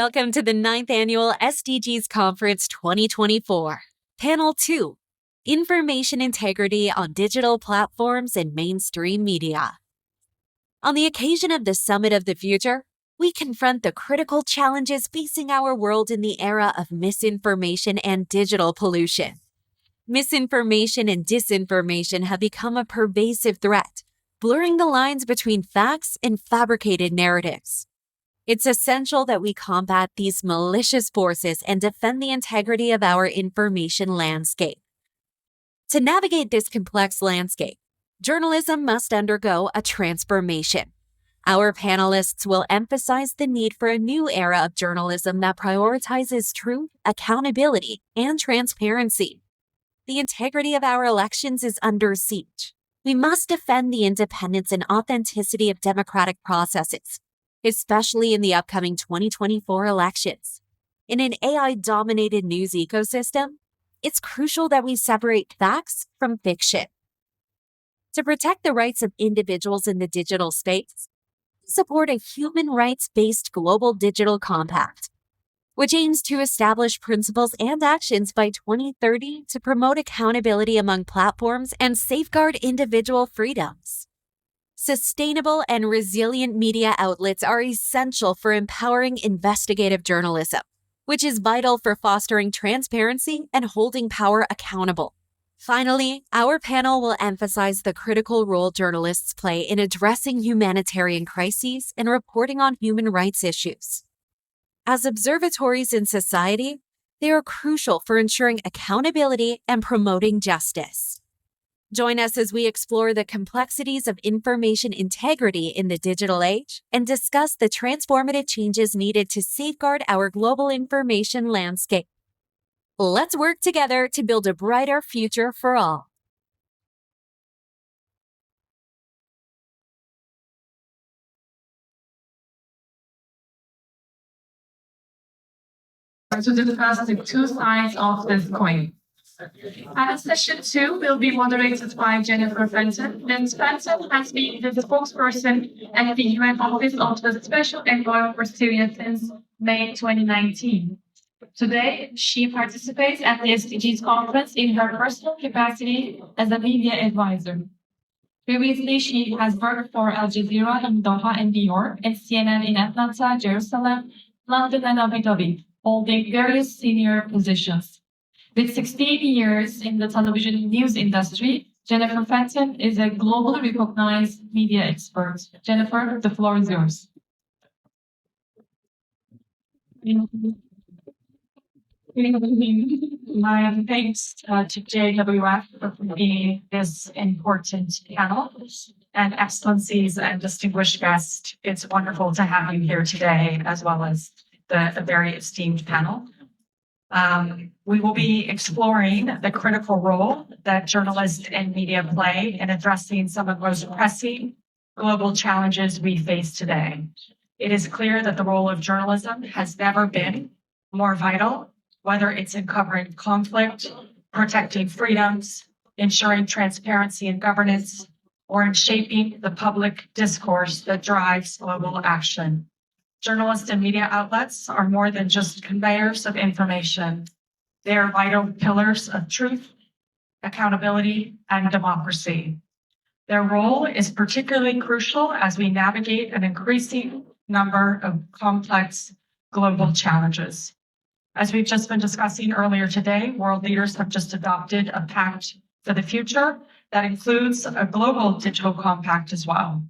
Welcome to the 9th Annual SDGs Conference 2024. Panel 2, Information Integrity on Digital Platforms and Mainstream Media. On the occasion of the Summit of the Future, we confront the critical challenges facing our world in the era of misinformation and digital pollution. Misinformation and disinformation have become a pervasive threat, blurring the lines between facts and fabricated narratives. It's essential that we combat these malicious forces and defend the integrity of our information landscape. To navigate this complex landscape, journalism must undergo a transformation. Our panelists will emphasize the need for a new era of journalism that prioritizes truth, accountability, and transparency. The integrity of our elections is under siege. We must defend the independence and authenticity of democratic processes, especially in the upcoming 2024 elections. In an AI-dominated news ecosystem, it's crucial that we separate facts from fiction. To protect the rights of individuals in the digital space, we support a human rights-based global digital compact, which aims to establish principles and actions by 2030 to promote accountability among platforms and safeguard individual freedoms. Sustainable and resilient media outlets are essential for empowering investigative journalism, which is vital for fostering transparency and holding power accountable. Finally, our panel will emphasize the critical role journalists play in addressing humanitarian crises and reporting on human rights issues. As observatories in society, they are crucial for ensuring accountability and promoting justice. Join us as we explore the complexities of information integrity in the digital age and discuss the transformative changes needed to safeguard our global information landscape. Let's work together to build a brighter future for all. To discuss the two sides of this coin. And session 2 will be moderated by Jenifer Fenton. And Fenton has been the spokesperson at the UN Office of the Special Envoy for Syria since May 2019. Today, she participates at the SDGs conference in her personal capacity as a media advisor. Previously, she has worked for Al Jazeera in Doha and New York, and CNN in Atlanta, Jerusalem, London, and Abu Dhabi, holding various senior positions. With 16 years in the television news industry, Jenifer Fenton is a globally recognized media expert. Jenifer, the floor is yours. My thanks to JWF for being this important panel. And excellencies and distinguished guests, it's wonderful to have you here today, as well as the very esteemed panel. We will be exploring the critical role that journalists and media play in addressing some of the most pressing global challenges we face today. It is clear that the role of journalism has never been more vital, whether it's in covering conflict, protecting freedoms, ensuring transparency and governance, or in shaping the public discourse that drives global action. Journalists and media outlets are more than just conveyors of information. They are vital pillars of truth, accountability, and democracy. Their role is particularly crucial as we navigate an increasing number of complex global challenges. As we've just been discussing earlier today, world leaders have just adopted a pact for the future that includes a global digital compact as well.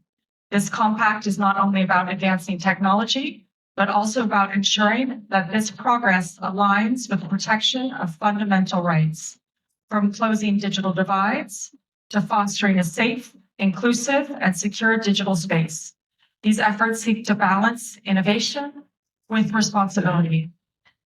This compact is not only about advancing technology, but also about ensuring that this progress aligns with the protection of fundamental rights, from closing digital divides to fostering a safe, inclusive, and secure digital space. These efforts seek to balance innovation with responsibility.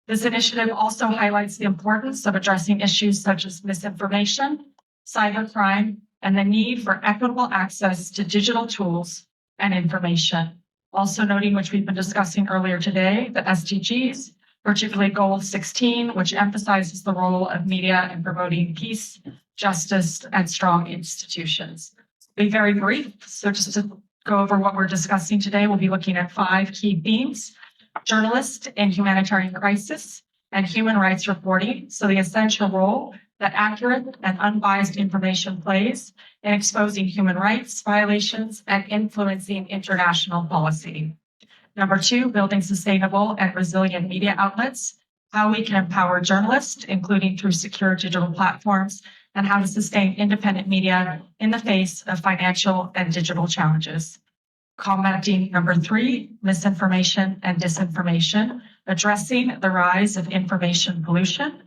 This initiative also highlights the importance of addressing issues such as misinformation, cybercrime, and the need for equitable access to digital tools and information. Also noting, which we've been discussing earlier today, the SDGs, particularly Goal 16, which emphasizes the role of media in promoting peace, justice, and strong institutions. Be very brief, so just to go over what we're discussing today, we'll be looking at 5 key themes. journalist in humanitarian crisis, and human rights reporting, so the essential role that accurate and unbiased information plays in exposing human rights violations and influencing international policy. Number two, building sustainable and resilient media outlets, how we can empower journalists, including through secure digital platforms, and how to sustain independent media in the face of financial and digital challenges. Combating number three, misinformation and disinformation, addressing the rise of information pollution.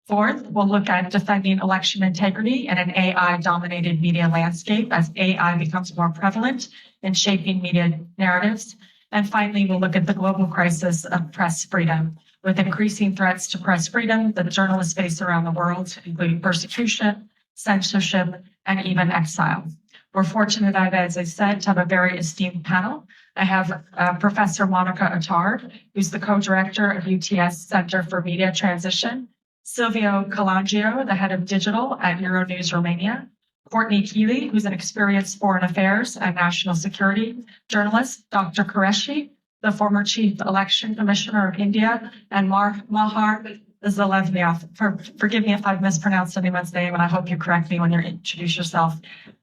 Fourth, we'll look at defending election integrity in an AI-dominated media landscape as AI becomes more prevalent in shaping media narratives. And finally, we'll look at the global crisis of press freedom, with increasing threats to press freedom that journalists face around the world, including persecution, censorship, and even exile. We're fortunate, as I said, to have a very esteemed panel. I have Professor Monica Attard, who's the co-director of UTS Center for Media Transition, Silviu Calangiu, the head of digital at Euronews Romania, Courtney Kealy, who's an experienced foreign affairs and national security journalist, Dr. Quraishi, the former chief election commissioner of India, and Mahir Zeynalov. Forgive me if I've mispronounced anyone's name, and I hope you correct me when you introduce yourself.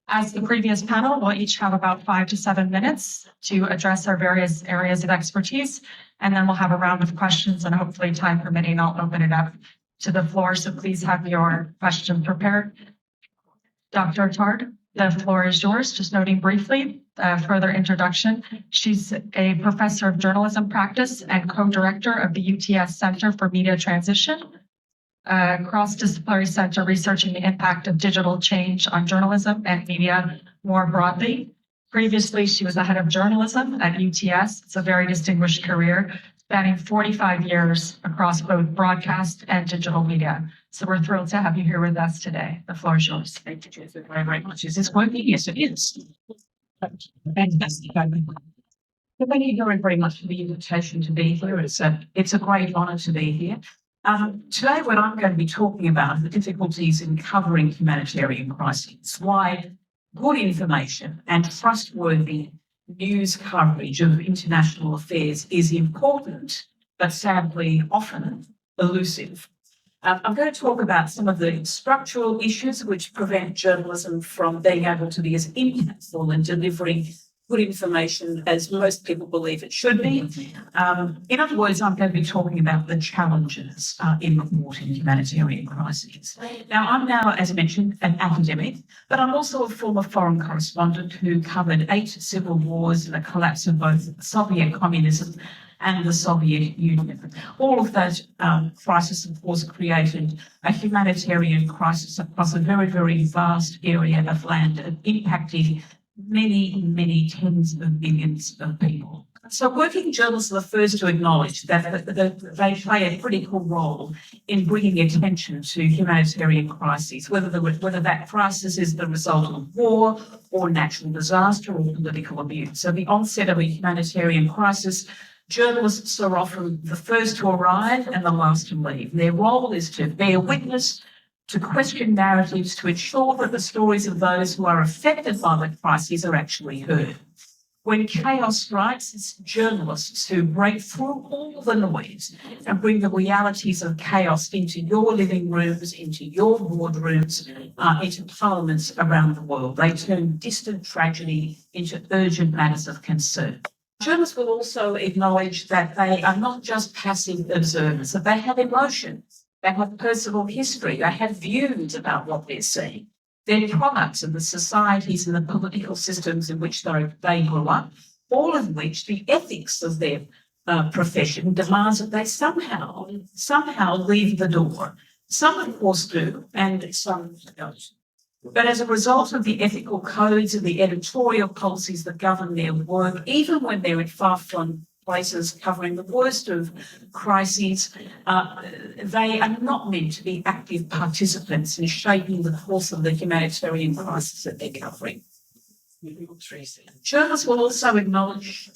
As the previous panel, we'll each have about 5 to 7 minutes to address our various areas of expertise, and then we'll have a round of questions, and hopefully, time permitting, I'll open it up to the floor. So please have your question prepared. Dr. Attard, the floor is yours. Just noting briefly, further introduction. She's a professor of journalism practice and co-director of the UTS Center for Media Transition, a cross-disciplinary center researching the impact of digital change on journalism and media more broadly. Previously, she was the head of journalism at UTS. It's a very distinguished career, spanning 45 years across both broadcast and digital media. So we're thrilled to have you here with us today. The floor is yours. Thank you, Jenifer, very, very much. Is this working? Yes, it is. Fantastic. Thank you very, very much for the invitation to be here. It's a great honour to be here. Today, what I'm going to be talking about is the difficulties in covering humanitarian crises, why good information and trustworthy news coverage of international affairs is important, but sadly often elusive. I'm going to talk about some of the structural issues which prevent journalism from being able to be as impactful in delivering good information as most people believe it should be. In other words, I'm going to be talking about the challenges in reporting humanitarian crises. Now, I'm now, as I mentioned, an academic, but I'm also a former foreign correspondent who covered 8 civil wars and the collapse of both Soviet communism and the Soviet Union. All of that crisis, of course, created a humanitarian crisis across a very, very vast area of land, impacting many, many tens of millions of people. So working journalists are the first to acknowledge that they play a critical role in bringing attention to humanitarian crises, whether that crisis is the result of war or natural disaster or political abuse. At the onset of a humanitarian crisis, journalists are often the first to arrive and the last to leave. Their role is to bear witness, to question narratives, to ensure that the stories of those who are affected by the crises are actually heard. When chaos strikes, it's journalists who break through all the noise and bring the realities of chaos into your living rooms, into your boardrooms, into parliaments around the world. They turn distant tragedy into urgent matters of concern. Journalists will also acknowledge that they are not just passive observers, that they have emotions, they have personal history, they have views about what they're seeing. They're products of the societies and the political systems in which they grew up, all of which the ethics of their profession demands that they somehow leave the door. Some, of course, do, and some don't. But as a result of the ethical codes and the editorial policies that govern their work, even when they're in far-flung places covering the worst of crises, they are not meant to be active participants in shaping the course of the humanitarian crisis that they're covering. Journalists will also acknowledge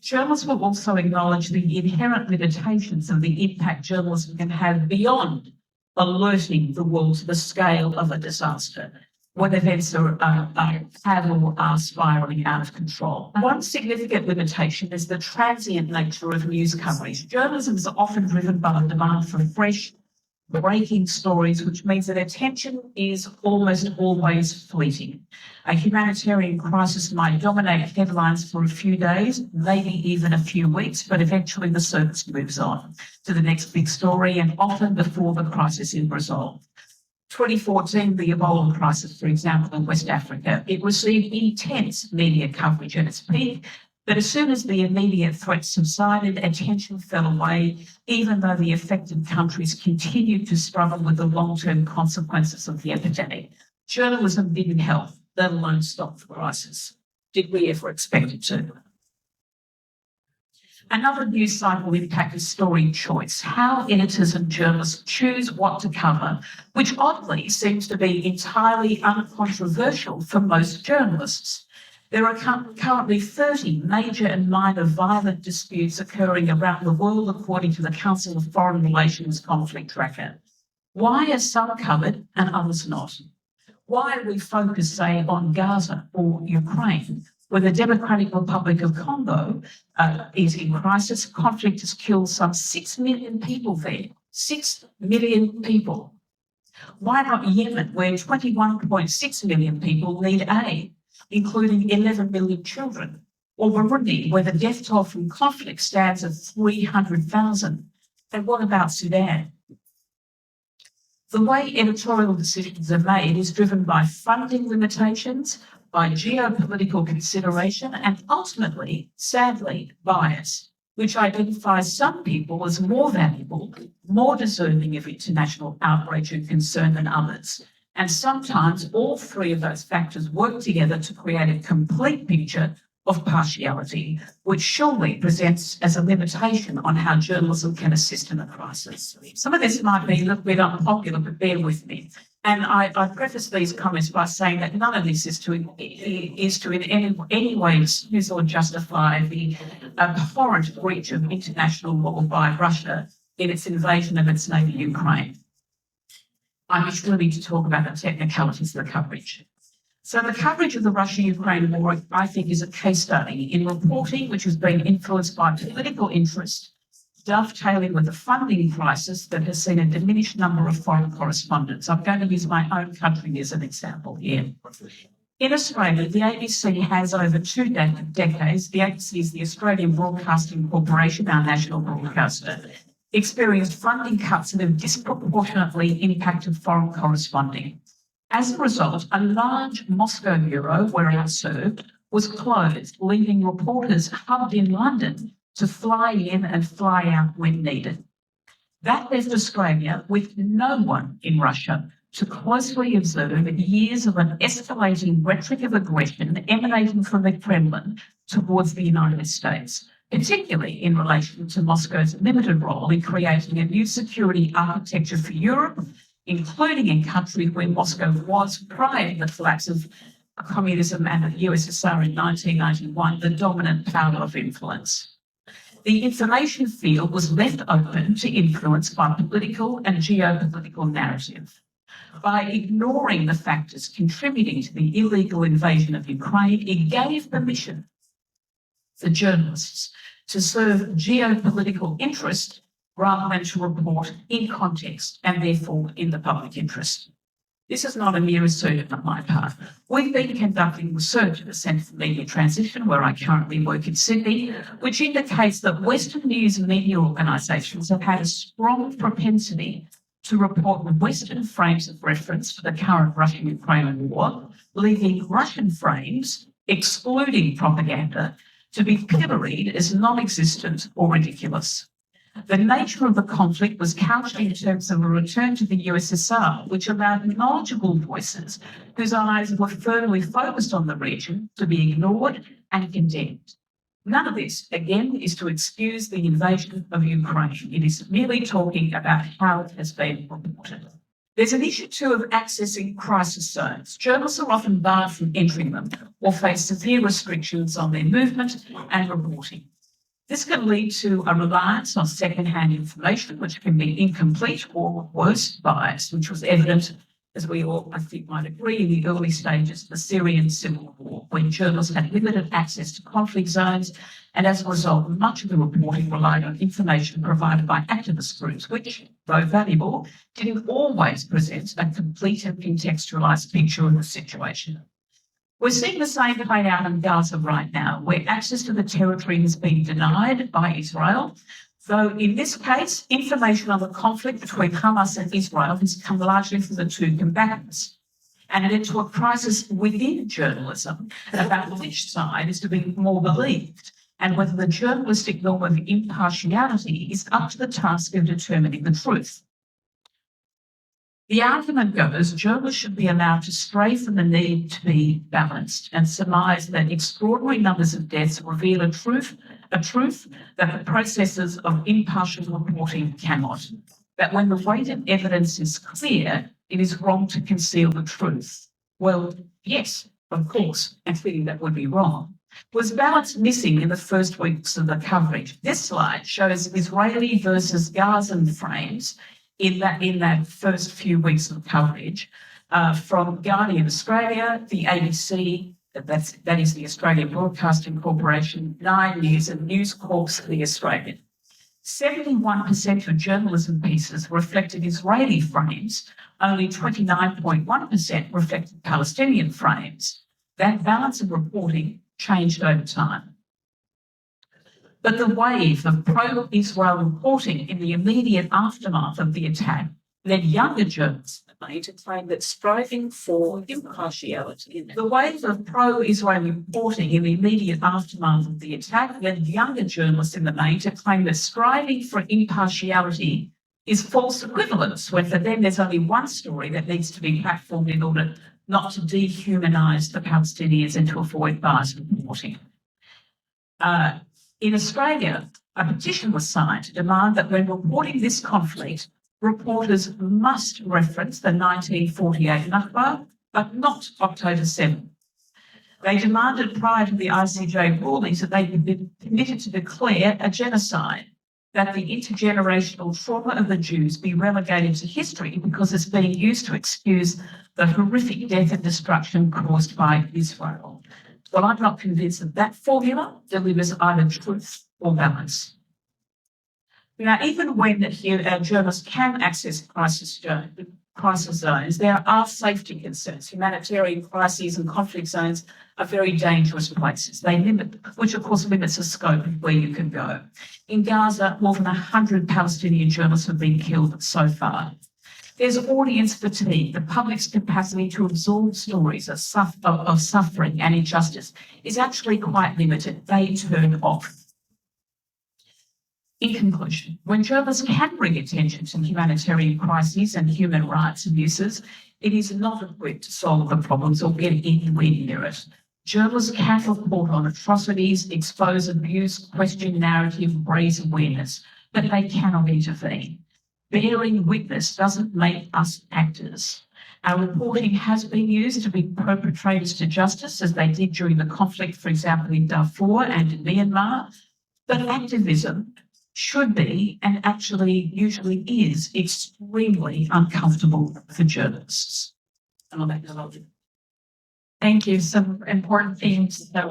the inherent limitations of the impact journalism can have beyond alerting the world to the scale of a disaster. when events are spiralling out of control. One significant limitation is the transient nature of news coverage. Journalism is often driven by the demand for fresh, breaking stories, which means that attention is almost always fleeting. A humanitarian crisis might dominate headlines for a few days, maybe even a few weeks, but eventually the service moves on to the next big story, and often before the crisis is resolved. 2014, the Ebola crisis, for example, in West Africa, it received intense media coverage at its peak, but as soon as the immediate threat subsided, attention fell away, even though the affected countries continued to struggle with the long-term consequences of the epidemic. Journalism didn't help, let alone stop the crisis. Did we ever expect it to? Another news cycle impact is story choice, how editors and journalists choose what to cover, which oddly seems to be entirely uncontroversial for most journalists. There are currently 30 major and minor violent disputes occurring around the world, according to the Council of Foreign Relations Conflict Tracker. Why are some covered and others not? Why are we focused, say, on Gaza or Ukraine, where the Democratic Republic of Congo is in crisis? Conflict has killed some 6 million people there. 6 million people. Why not Yemen, where 21.6 million people need aid, including 11 million children? Or Burundi, where the death toll from conflict stands at 300,000. And what about Sudan? The way editorial decisions are made is driven by funding limitations, by geopolitical consideration, and ultimately, sadly, bias, which identifies some people as more valuable, more deserving of international outrage and concern than others. And sometimes all three of those factors work together to create a complete picture of partiality, which surely presents as a limitation on how journalism can assist in a crisis. Some of this might be a little bit unpopular, but bear with me. And I preface these comments by saying that none of this is to in any way excuse or justify the abhorrent breach of international law by Russia in its invasion of its neighbour Ukraine. I'm just really to talk about the technicalities of the coverage. So the coverage of the Russia-Ukraine war, I think, is a case study in reporting which has been influenced by political interest, dovetailing with the funding crisis that has seen a diminished number of foreign correspondents. I'm going to use my own country as an example here. In Australia, the ABC has over two decades, the ABC is the Australian Broadcasting Corporation, our national broadcaster, experienced funding cuts that have disproportionately impacted foreign corresponding. As a result, a large Moscow bureau where I served was closed, leaving reporters hubbed in London to fly in and fly out when needed. That left Australia with no one in Russia to closely observe years of an escalating rhetoric of aggression emanating from the Kremlin towards the United States, particularly in relation to Moscow's limited role in creating a new security architecture for Europe, including in countries where Moscow was, prior to the collapse of communism and the USSR in 1991, the dominant power of influence. The information field was left open to influence by political and geopolitical narrative. By ignoring the factors contributing to the illegal invasion of Ukraine, it gave permission for journalists to serve geopolitical interest rather than to report in context and therefore in the public interest. This is not a mere assertion on my part. We've been conducting research at the Centre for Media Transition, where I currently work in Sydney, which indicates that Western news and media organisations have had a strong propensity to report Western frames of reference for the current Russian-Ukraine war, leaving Russian frames, excluding propaganda, to be pilloried as non-existent or ridiculous. The nature of the conflict was couched in terms of a return to the USSR, which allowed knowledgeable voices whose eyes were firmly focused on the region to be ignored and condemned. None of this, again, is to excuse the invasion of Ukraine. It is merely talking about how it has been reported. There's an issue too of accessing crisis zones. Journalists are often barred from entering them or face severe restrictions on their movement and reporting. This can lead to a reliance on second-hand information, which can be incomplete or worse, biased, which was evident as we all, I think, might agree, in the early stages of the Syrian civil war, when journalists had limited access to conflict zones, and as a result, much of the reporting relied on information provided by activist groups, which, though valuable, didn't always present a complete and contextualised picture of the situation. We're seeing the same play out in Gaza right now, where access to the territory has been denied by Israel, though in this case, information on the conflict between Hamas and Israel has come largely from the two combatants, and led to a crisis within journalism about which side is to be more believed, and whether the journalistic norm of impartiality is up to the task of determining the truth. The argument goes journalists should be allowed to stray from the need to be balanced and surmise that extraordinary numbers of deaths reveal a truth that the processes of impartial reporting cannot. That when the weight of evidence is clear, it is wrong to conceal the truth. Well, yes, of course, and clearly that would be wrong. Was balance missing in the first weeks of the coverage? This slide shows Israeli versus Gazan frames in that first few weeks of coverage from Guardian Australia, the ABC, that is the Australian Broadcasting Corporation, 9 News and News Corp's The Australian. 71% of journalism pieces reflected Israeli frames, only 29.1% reflected Palestinian frames. That balance of reporting changed over time. But the wave of pro-Israel reporting in the immediate aftermath of the attack led younger journalists to claim that striving for impartiality. The wave of pro-Israel reporting in the immediate aftermath of the attack led younger journalists in the main to claim that striving for impartiality is false equivalence, when for them there's only one story that needs to be platformed in order not to dehumanise the Palestinians and to avoid biased reporting. In Australia, a petition was signed to demand that when reporting this conflict, reporters must reference the 1948 Nakba, but not October 7. They demanded prior to the ICJ rulings that they be permitted to declare a genocide, that the intergenerational trauma of the Jews be relegated to history because it's being used to excuse the horrific death and destruction caused by Israel. Well, I'm not convinced that that formula delivers either truth or balance. Now, even when journalists can access crisis zones, there are safety concerns. Humanitarian crises and conflict zones are very dangerous places. They limit, which of course limits the scope of where you can go. In Gaza, more than 100 Palestinian journalists have been killed so far. There's audience fatigue. The public's capacity to absorb stories of suffering and injustice is actually quite limited. They turn off. In conclusion, when journalists can bring attention to humanitarian crises and human rights abuses, it is not equipped to solve the problems or get anywhere near it. Journalists can report on atrocities, expose abuse, question narrative, raise awareness, but they cannot intervene. Bearing witness doesn't make us actors. Our reporting has been used to bring perpetrators to justice, as they did during the conflict, for example, in Darfur and in Myanmar. But activism should be, and actually usually is, extremely uncomfortable for journalists. And on that note, I'll do. Thank you. Some important themes that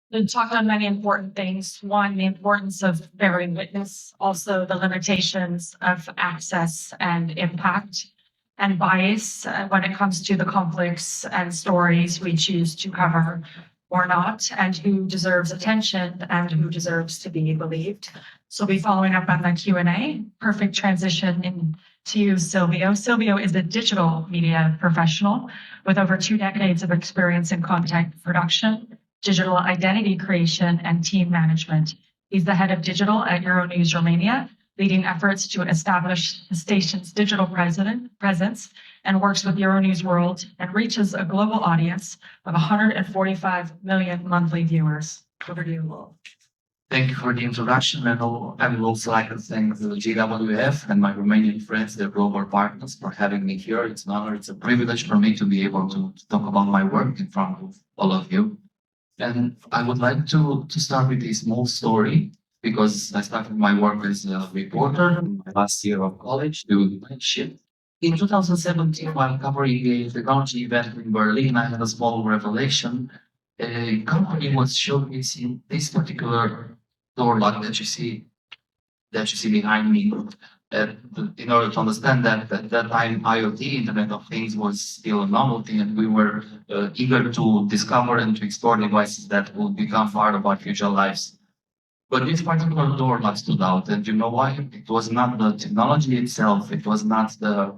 we talked on many important things. One, the importance of bearing witness, also the limitations of access and impact and bias when it comes to the conflicts and stories we choose to cover or not, and who deserves attention and who deserves to be believed. So we'll be following up on the Q&A. Perfect transition into you, Silviu. Silviu is a digital media professional with over 2 decades of experience in content production, digital identity creation, and team management. He's the head of digital at Euronews Romania, leading efforts to establish the station's digital presence, and works with Euronews World and reaches a global audience of 145 million monthly viewers. Over to you. Thank you for the introduction, and I would also like to thank the GWF and my Romanian friends, their global partners, for having me here. It's an honor, it's a privilege for me to be able to talk about my work in front of all of you. And I would like to start with a small story. because I started my work as a reporter in my last year of college doing night shift. In 2017, while covering a technology event in Berlin, I had a small revelation. A company was showcasing this particular door lock that you see behind me. In order to understand that at that time, IoT, Internet of Things, was still a novelty, and we were eager to discover and to explore devices that will become part of our future lives. But this particular door lock stood out, and you know why? It was not the technology itself, it was not the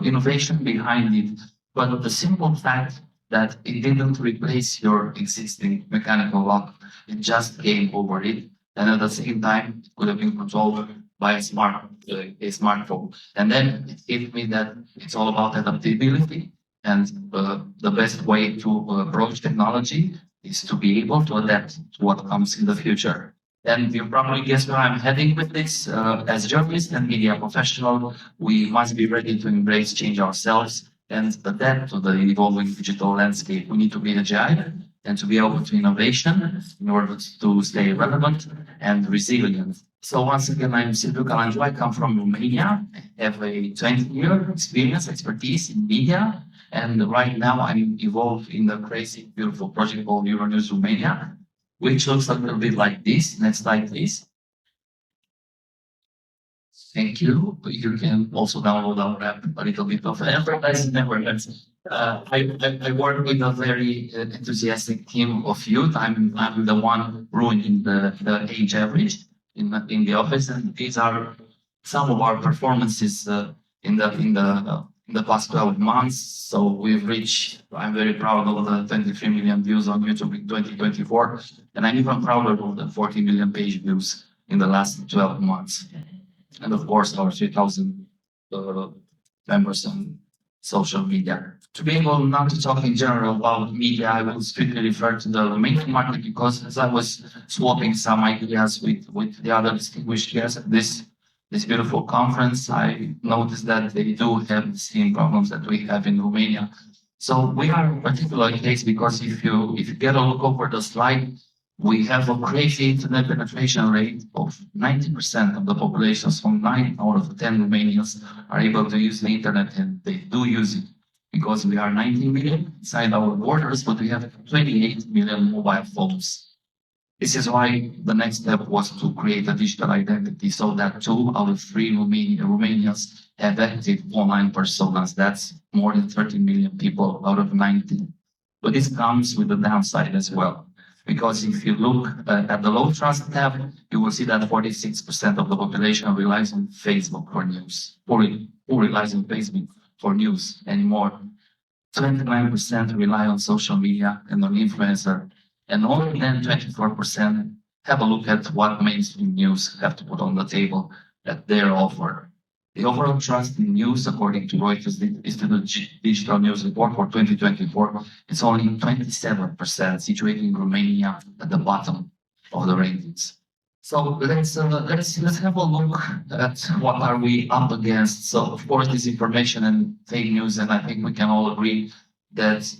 innovation behind it, but the simple fact that it didn't replace your existing mechanical lock. It just came over it, and at the same time, it could have been controlled by a smartphone. And then it hit me that it's all about adaptability, and the best way to approach technology is to be able to adapt to what comes in the future. And you probably guess where I'm heading with this. As journalists and media professional, we must be ready to embrace change ourselves and adapt to the evolving digital landscape. We need to be agile and to be open to innovation in order to stay relevant and resilient. So once again, I'm Silviu Calangiu. I come from Romania, have a 20-year expertise in media, and right now I'm involved in the crazy, beautiful project called Euronews Romania, which looks a little bit like this. Next slide, please. Thank you. You can also download our app, a little bit of advertising network. I work with a very enthusiastic team of youth. I'm the one ruining the age average in the office, and these are some of our performances in the past 12 months. So we've reached. I'm very proud of the 23 million views on YouTube in 2024, and I'm even prouder of the 40 million page views in the last 12 months. And of course, our 3,000 members on social media. To be able not to talk in general about media, I will strictly refer to the Romanian market, because as I was swapping some ideas with the other distinguished guests at this beautiful conference, I noticed that they do have the same problems that we have in Romania. So we are a particular case, because if you get a look over the slide, we have a crazy internet penetration rate of 90% of the population. So 9 out of 10 Romanians are able to use the internet, and they do use it, because we are 19 million inside our borders, but we have 28 million mobile phones. This is why the next step was to create a digital identity, so that 2 out of 3 Romanians have active online personas. That's more than 30 million people out of 19. But this comes with a downside as well, because if you look at the low trust tab, you will see that 46% of the population relies on Facebook for news. Who relies on Facebook for news anymore? 29% rely on social media and on influencer, and only then 24% have a look at what mainstream news have to put on the table at their offer. The overall trust in news, according to Reuters Institute Digital News Report for 2024, is only 27%, situating Romania at the bottom of the ratings. So let's have a look at what are we up against. So of course, disinformation and fake news, and I think we can all agree that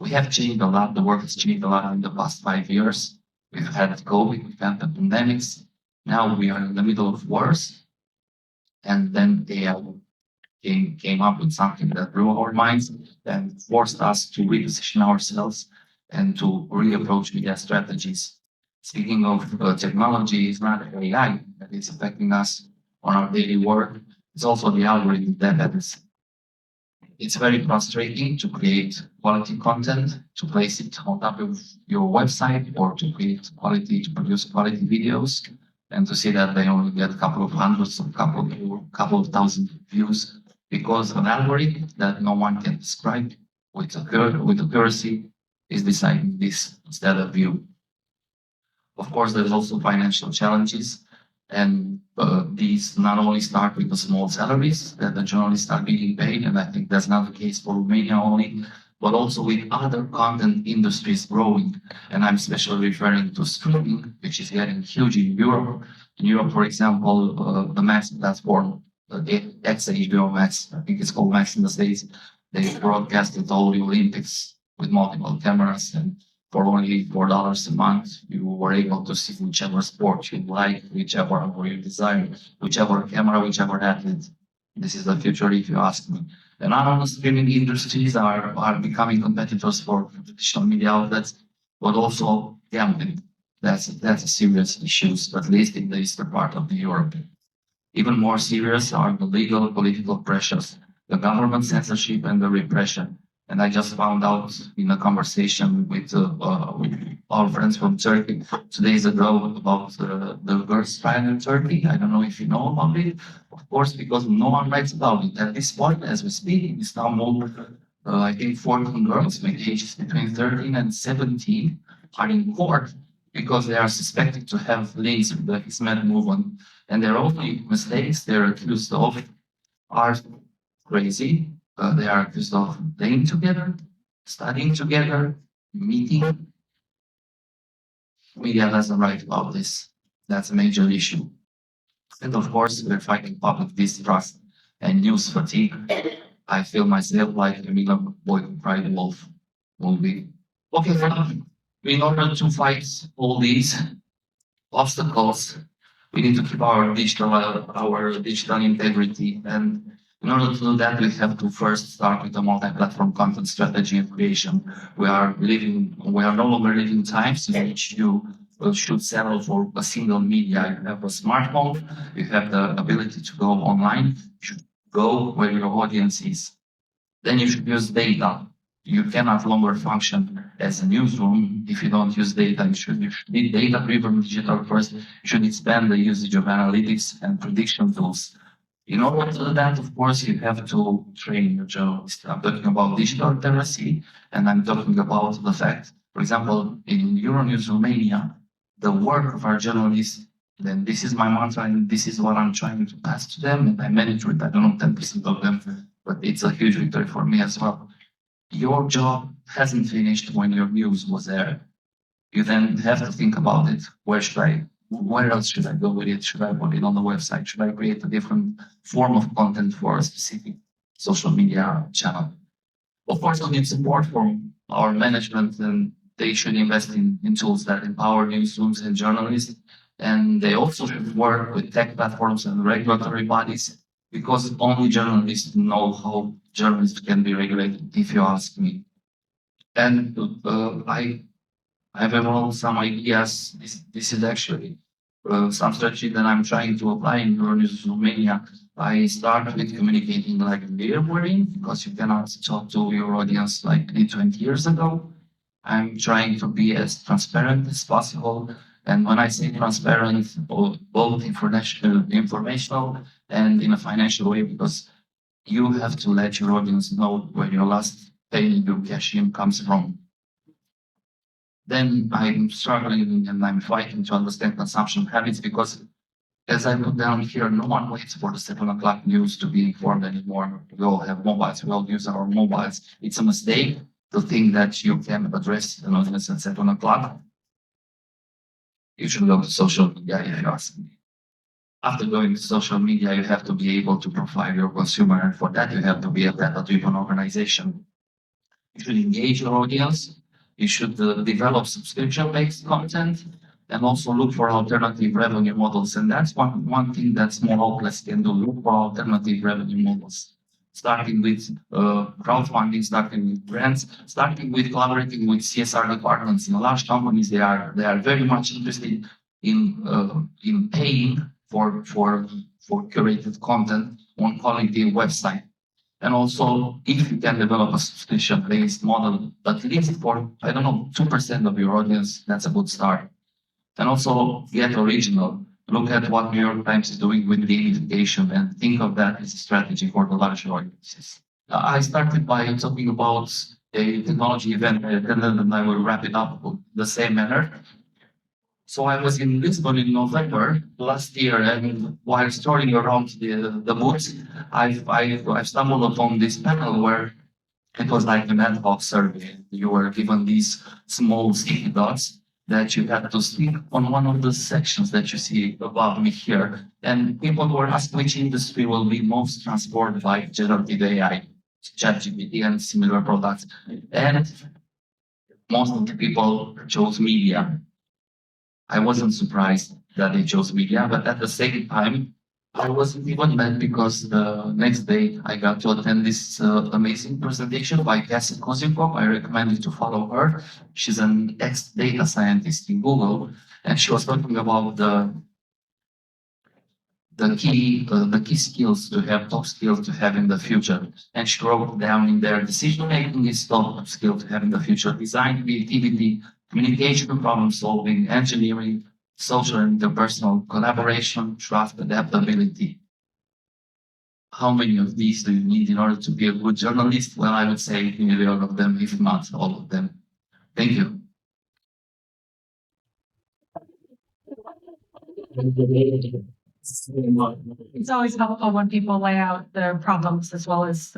we have changed a lot. The world has changed a lot in the past 5 years. We've had COVID, we've had the pandemics. Now we are in the middle of wars. And then AI came up with something that blew our minds and forced us to reposition ourselves and to reapproach media strategies. Speaking of technology, it's not AI that is affecting us on our daily work. It's also the algorithm that is. It's very frustrating to create quality content, to place it on top of your website, or to produce quality videos, and to see that they only get a couple of hundreds, couple of thousand views, because an algorithm that no one can describe with accuracy is deciding this instead of you. Of course, there's also financial challenges, and these not only start with the small salaries that the journalists are being paid, and I think that's not the case for Romania only, but also with other content industries growing. And I'm especially referring to streaming, which is getting huge in Europe. In Europe, for example, the Max platform, the ex-HBO Max, I think it's called Max in the States, they broadcasted all the Olympics with multiple cameras, and for only $4 a month, you were able to see whichever sport you like, whichever you desire, whichever camera, whichever athlete. This is the future, if you ask me. And our streaming industries are becoming competitors for traditional media outlets, but also gambling. That's a serious issue, at least in the eastern part of Europe. Even more serious are the legal political pressures, the government censorship and the repression. And I just found out in a conversation with our friends from Turkey 2 days ago about the girls' trial in Turkey. I don't know if you know about it. Of course, because no one writes about it. At this point, as we speak, it's now more, I think 14 girls with ages between 13 and 17 are in court because they are suspected to have links with the Hizmet movement. And their only mistakes they're accused of are crazy. They are accused of playing together, studying together, meeting. Media doesn't write about this. That's a major issue. And of course, we're fighting public distrust and news fatigue. I feel myself like a Miller Boy Who Cried Wolf movie. Okay, in order to fight all these obstacles, we need to keep our digital integrity. And in order to do that, we have to first start with a multi-platform content strategy and creation. We are no longer living times in which you should settle for a single media. You have a smartphone, you have the ability to go online, you should go where your audience is. Then you should use data. You cannot longer function as a newsroom if you don't use data. You should be data-driven digital first. You should expand the usage of analytics and prediction tools. In order to do that, of course, you have to train your journalists. I'm talking about digital literacy, and I'm talking about the fact, for example, in Euronews Romania, the work of our journalists, then this is my mantra, and this is what I'm trying to pass to them, and I manage with, I don't know, 10% of them, but it's a huge victory for me as well. Your job hasn't finished when your news was there. You then have to think about it. Where else should I go with it? Should I put it on the website? Should I create a different form of content for a specific social media channel? Of course, we need support from our management, and they should invest in tools that empower newsrooms and journalists. And they also should work with tech platforms and regulatory bodies, because only journalists know how journalists can be regulated, if you ask me. And I have overall some ideas. This is actually some strategy that I'm trying to apply in Euronews Romania. I start with communicating like we're in, because you cannot talk to your audience like 20 years ago. I'm trying to be as transparent as possible. And when I say transparent, both informational and in a financial way, because you have to let your audience know where your last penny you cash in comes from. Then I'm struggling and I'm fighting to understand consumption habits, because as I put down here, no one waits for the 7 o'clock news to be informed anymore. We all have mobiles, we all use our mobiles. It's a mistake to think that you can address an audience at 7 o'clock. You should go to social media, if you ask me. After going to social media, you have to be able to profile your consumer, and for that you have to be a data-driven organization. You should engage your audience. You should develop subscription-based content, and also look for alternative revenue models. And that's one thing that small outlets can do: look for alternative revenue models. Starting with crowdfunding, starting with brands, starting with collaborating with CSR departments. In large companies, they are very much interested in paying for curated content on quality website. And also, if you can develop a subscription-based model, at least for, 2% of your audience, that's a good start. And also, get original. Look at what New York Times is doing with gamification and think of that as a strategy for the larger audiences. I started by talking about a technology event I attended, and I will wrap it up the same manner. So I was in Lisbon in November last year, and while strolling around the booths, I stumbled upon this panel where it was like an ad hoc survey. You were given these small sticky dots that you had to stick on one of the sections that you see above me here. And people were asked which industry will be most transformed by generative AI, ChatGPT, and similar products. And most of the people chose media. I wasn't surprised that they chose media, but at the same time, I wasn't even mad because the next day I got to attend this amazing presentation by Cassie Kozikov. I recommend you to follow her. She's an ex-data scientist in Google, and she was talking about the key skills to have, top skills to have in the future. And she wrote down in there, decision making is top skill to have in the future. Design, creativity, communication, problem solving, engineering, social and interpersonal collaboration, trust, adaptability. How many of these do you need in order to be a good journalist? Well, I would say nearly all of them, if not all of them. Thank you. It's always helpful when people lay out their problems as well as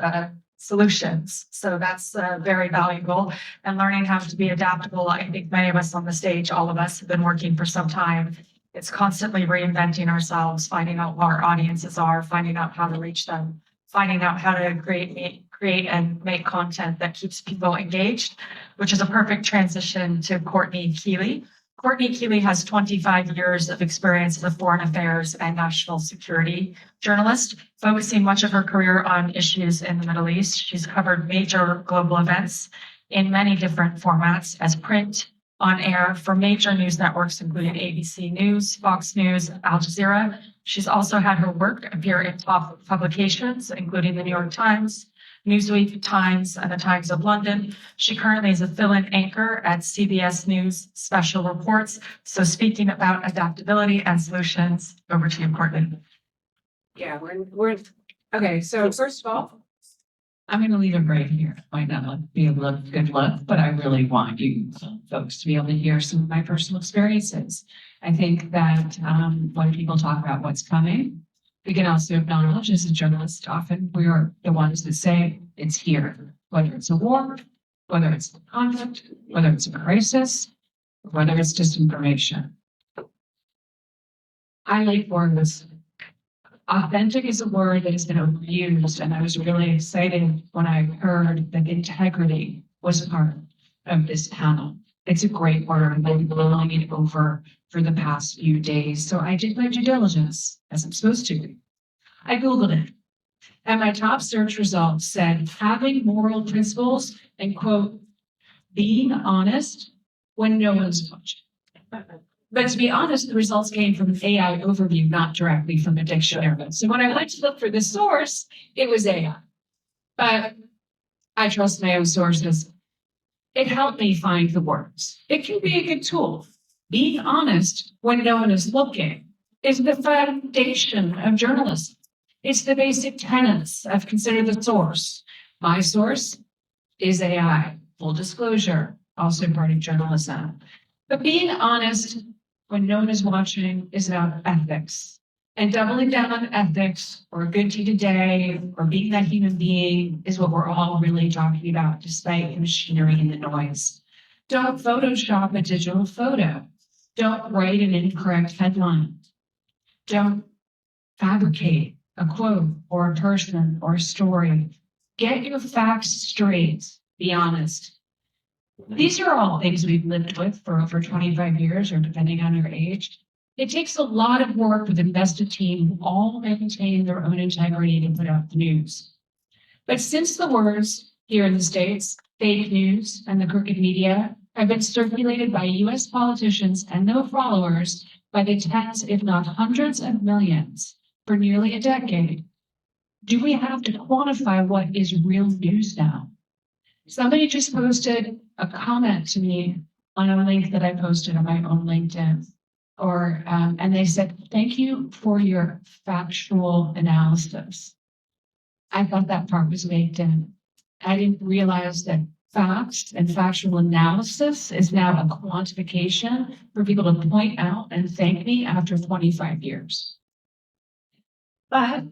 solutions. So that's very valuable. And learning how to be adaptable. I think many of us on the stage, all of us have been working for some time. It's constantly reinventing ourselves, finding out what our audiences are, finding out how to reach them, finding out how to create and make content that keeps people engaged, which is a perfect transition to Courtney Kealy. Courtney Kealy has 25 years of experience as a foreign affairs and national security journalist, focusing much of her career on issues in the Middle East. She's covered major global events in many different formats as print, on air for major news networks, including ABC News, Fox News, Al Jazeera. She's also had her work appear in top publications, including the New York Times, Newsweek, Times, and the Times of London. She currently is a fill-in anchor at CBS News Special Reports. So speaking about adaptability and solutions, over to you, Courtney. Yeah, we're okay. So first of all, I'm going to leave it right here. It might not be a good look, but I really want you folks to be able to hear some of my personal experiences. I think that when people talk about what's coming, we can also acknowledge as a journalist, often we are the ones that say it's here, whether it's a war, whether it's a conflict, whether it's a crisis, or whether it's disinformation. I like words. Authentic is a word that has been overused, and I was really excited when I heard that integrity was part of this panel. It's a great word. I've been mulling it over for the past few days, so I did my due diligence, as I'm supposed to. I Googled it, and my top search results said having moral principles and, quote, being honest when no one's watching. But to be honest, the results came from an AI overview, not directly from a dictionary. So when I went to look for the source, it was AI. But I trust my own sources. It helped me find the words. It can be a good tool. Being honest when no one is looking is the foundation of journalism. It's the basic tenets of consider the source. My source is AI, full disclosure, also part of journalism. But being honest when no one is watching is about ethics. And doubling down on ethics or a good deed today or being that human being is what we're all really talking about, despite the machinery and the noise. Don't Photoshop a digital photo. Don't write an incorrect headline. Don't fabricate a quote or a person or a story. Get your facts straight. Be honest. These are all things we've lived with for over 25 years, or depending on your age. It takes a lot of work with an invested team who all maintain their own integrity to put out the news. But since the words here in the States, fake news and the crooked media, have been circulated by US politicians and their followers by the tens, if not hundreds of millions for nearly a decade, do we have to quantify what is real news now? Somebody just posted a comment to me on a link that I posted on my own LinkedIn, and they said, "Thank you for your factual analysis." I thought that part was baked in. I didn't realize that facts and factual analysis is now a quantification for people to point out and thank me after 25 years. But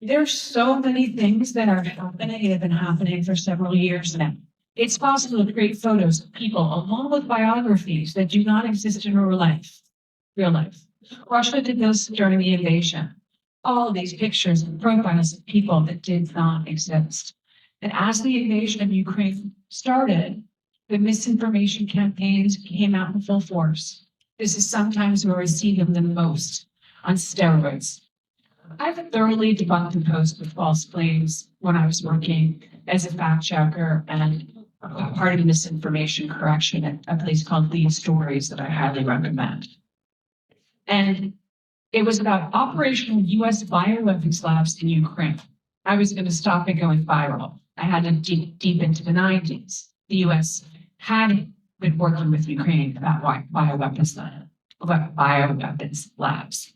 there's so many things that are happening and have been happening for several years now. It's possible to create photos of people along with biographies that do not exist in real life. Russia did this during the invasion. All of these pictures and profiles of people that did not exist. And as the invasion of Ukraine started, The misinformation campaigns came out in full force. This is sometimes where I see them the most, on steroids. I've thoroughly debunked and posed with false claims when I was working as a fact checker and part of the misinformation correction at a place called Lead Stories that I highly recommend. And it was about operational US bioweapons labs in Ukraine. I was going to stop it going viral. I had to deep into the 90s. The US had been working with Ukraine about bioweapons labs.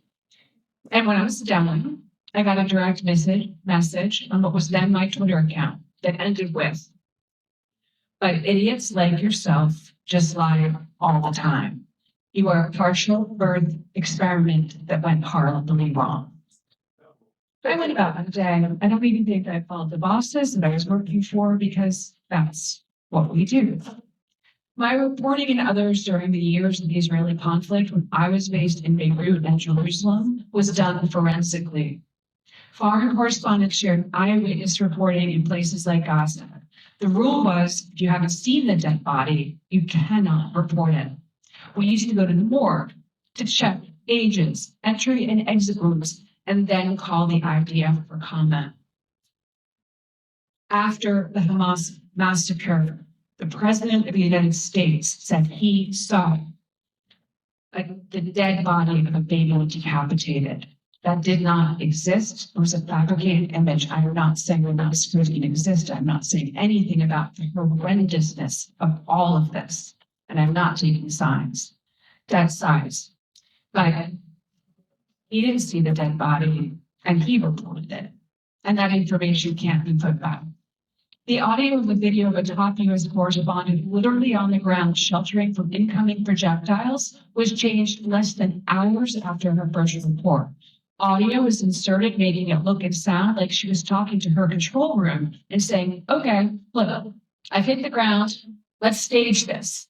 And when I was done, I got a direct message on what was then my Twitter account that ended with, "But idiots like yourself just lie all the time. You are a partial birth experiment that went horribly wrong." I went about my day. I don't even think I followed the bosses that I was working for because that's what we do. My reporting and others during the years of the Israeli conflict when I was based in Beirut and Jerusalem was done forensically. Foreign correspondents shared eyewitness reporting in places like Gaza. The rule was, if you haven't seen the dead body, you cannot report it. We used to go to the morgue to check ages, entry and exit rooms, and then call the IDF for comment. After the Hamas massacre, the President of the United States said he saw the dead body of a baby decapitated. That did not exist. It was a fabricated image. I am not saying that this didn't exist. I'm not saying anything about the horrendousness of all of this. And I'm not taking sides. But he didn't see the dead body, and he reported it. And that information can't be put back. The audio of the video of a top U.S. correspondent literally on the ground sheltering from incoming projectiles was changed less than hours after her first report. Audio was inserted, making it look and sound like she was talking to her control room and saying, "Okay, look, I've hit the ground. Let's stage this."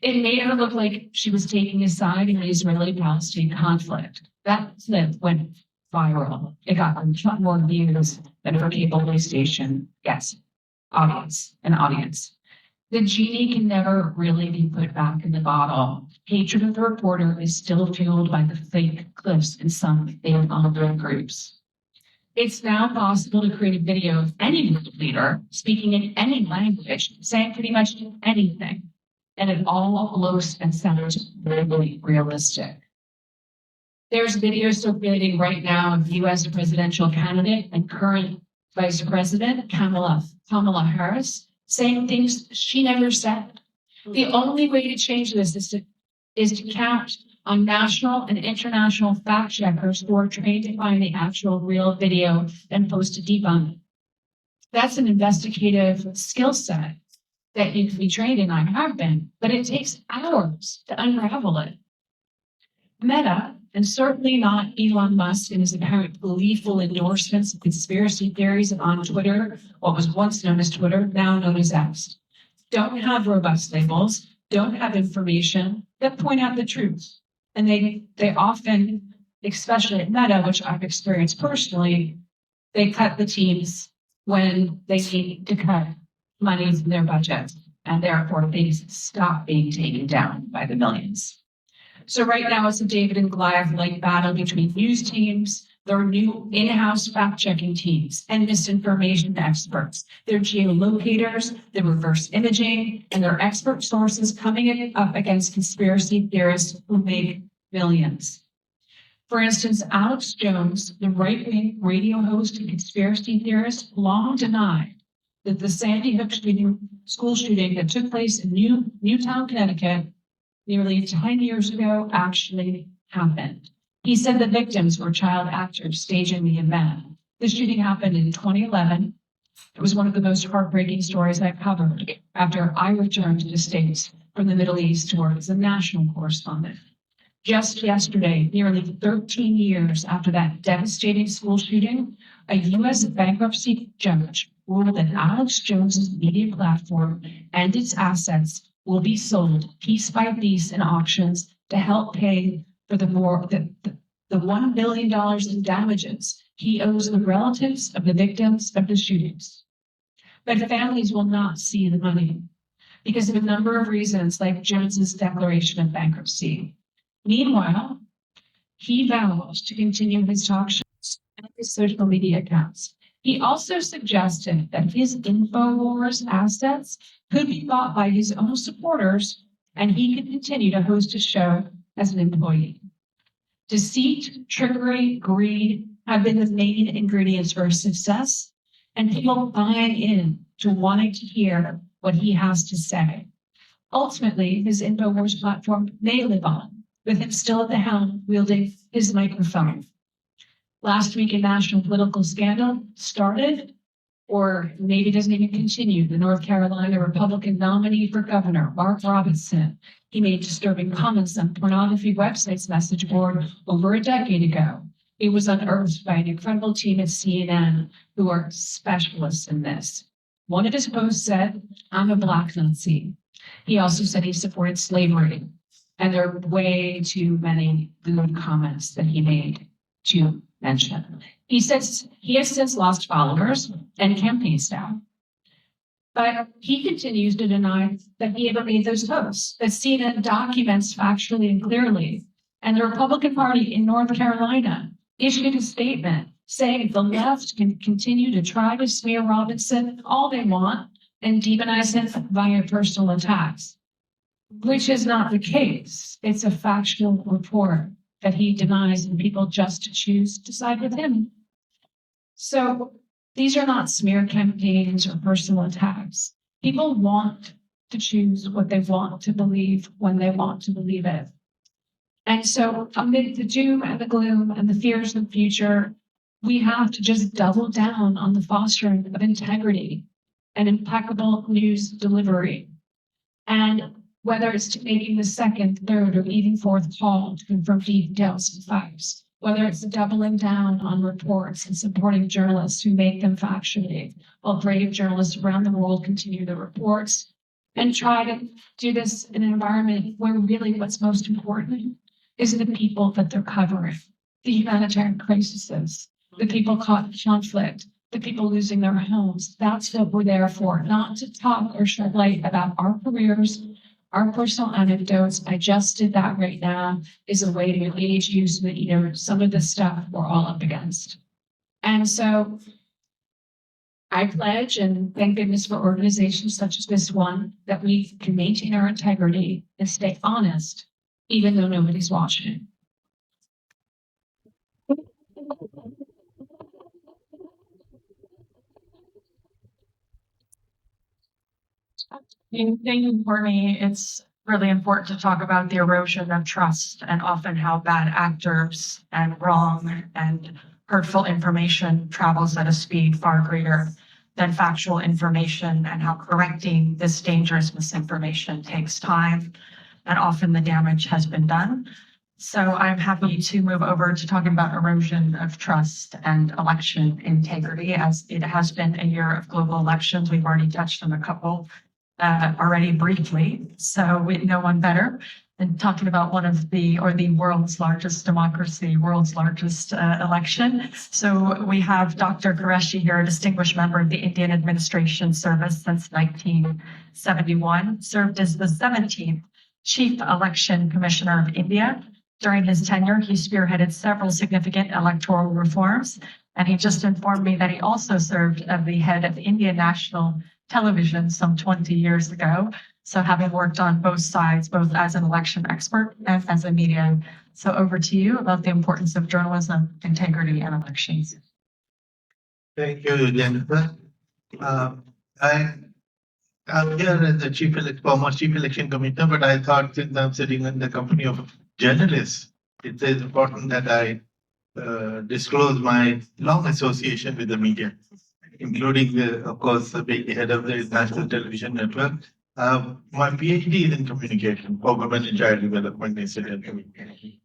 It made her look like she was taking a side in the Israeli-Palestine conflict. That clip went viral. It got more views than her cable station. Yes. Audience. The genie can never really be put back in the bottle. Hatred of the reporter is still fueled by the fake clips in some fake online groups. It's now possible to create a video of any leader speaking in any language, saying pretty much anything, and it all looks and sounds really realistic. There's video circulating right now of U.S. presidential candidate and current Vice President Kamala Harris saying things she never said. The only way to change this is to count on national and international fact checkers who are trained to find the actual real video and post a debunk. That's an investigative skill set that you can be trained in. I have been, but it takes hours to unravel it. Meta, and certainly not Elon Musk and his apparent gleeful endorsements of conspiracy theories on Twitter, what was once known as Twitter, now known as X, don't have robust labels, don't have information that point out the truth. And they often, especially at Meta, which I've experienced personally, they cut the teams when they need to cut money in their budget, and therefore things stop being taken down by the millions. So right now it's a David and Goliath-like battle between news teams, their new in-house fact-checking teams, and misinformation experts. Their geolocators, their reverse imaging, and their expert sources coming up against conspiracy theorists who make millions. For instance, Alex Jones, the right-wing radio host and conspiracy theorist, long denied that the Sandy Hook school shooting that took place in Newtown, Connecticut, nearly 10 years ago actually happened. He said the victims were child actors staging the event. The shooting happened in 2011. It was one of the most heartbreaking stories I've covered after I returned to the States from the Middle East to work as a national correspondent. Just yesterday, nearly 13 years after that devastating school shooting, a U.S. bankruptcy judge ruled that Alex Jones's media platform and its assets will be sold piece by piece in auctions to help pay for the $1 billion in damages he owes the relatives of the victims of the shootings. But families will not see the money. because of a number of reasons, like Jones's declaration of bankruptcy. Meanwhile, he vows to continue his talk shows and his social media accounts. He also suggested that his InfoWars assets could be bought by his own supporters and he could continue to host a show as an employee. Deceit, trickery, greed have been the main ingredients for his success, and people buying in to wanting to hear what he has to say. Ultimately, his InfoWars platform may live on, with him still at the helm wielding his microphone. Last week, a national political scandal started, or maybe doesn't even continue. The North Carolina Republican nominee for governor, Mark Robinson, he made disturbing comments on pornography website's message board over a decade ago. It was unearthed by an incredible team at CNN who are specialists in this. One of his posts said, "I'm a Black Nazi." He also said he supported slavery. And there are way too many good comments that he made to mention. He says he has since lost followers and campaign staff. But he continues to deny that he ever made those posts, that CNN documents factually and clearly. And the Republican Party in North Carolina issued a statement saying the left can continue to try to smear Robinson all they want and demonize him via personal attacks, which is not the case. It's a factual report that he denies, and people just choose to side with him. So these are not smear campaigns or personal attacks. People want to choose what they want to believe when they want to believe it. And so amid the doom and the gloom and the fears of the future, we have to just double down on the fostering of integrity and impeccable news delivery. And whether it's to making the second, third, or even fourth call to confirm details and facts, whether it's doubling down on reports and supporting journalists who make them factually, while brave journalists around the world continue the reports, and try to do this in an environment where really what's most important is the people that they're covering, the humanitarian crises, the people caught in conflict, the people losing their homes. That's what we're there for, not to talk or shed light about our careers, our personal anecdotes. I just did that right now is a way to engage you so that you know some of the stuff we're all up against. And so I pledge, and thank goodness for organizations such as this one, that we can maintain our integrity and stay honest, even though nobody's watching. Thank you, Courtney. It's really important to talk about the erosion of trust and often how bad actors and wrong and hurtful information travels at a speed far greater than factual information, and how correcting this dangerous misinformation takes time, and often the damage has been done. So I'm happy to move over to talking about erosion of trust and election integrity, as it has been a year of global elections. We've already touched on a couple already briefly, so we know one better than talking about one of the world's largest democracy, world's largest election. So we have Dr. Quraishi here, a distinguished member of the Indian Administration Service since 1971, served as the 17th Chief Election Commissioner of India. During his tenure, he spearheaded several significant electoral reforms, and he just informed me that he also served as the head of Indian National Television some 20 years ago. So having worked on both sides, both as an election expert and as a media. So over to you about the importance of journalism, integrity, and elections. Thank you, Jenifer. I'm here as the former chief election commissioner, but I thought since I'm sitting in the company of journalists, it is important that I disclose my long association with the media, including, of course, being the head of the National Television Network. My PhD is in communication for women and child development institute.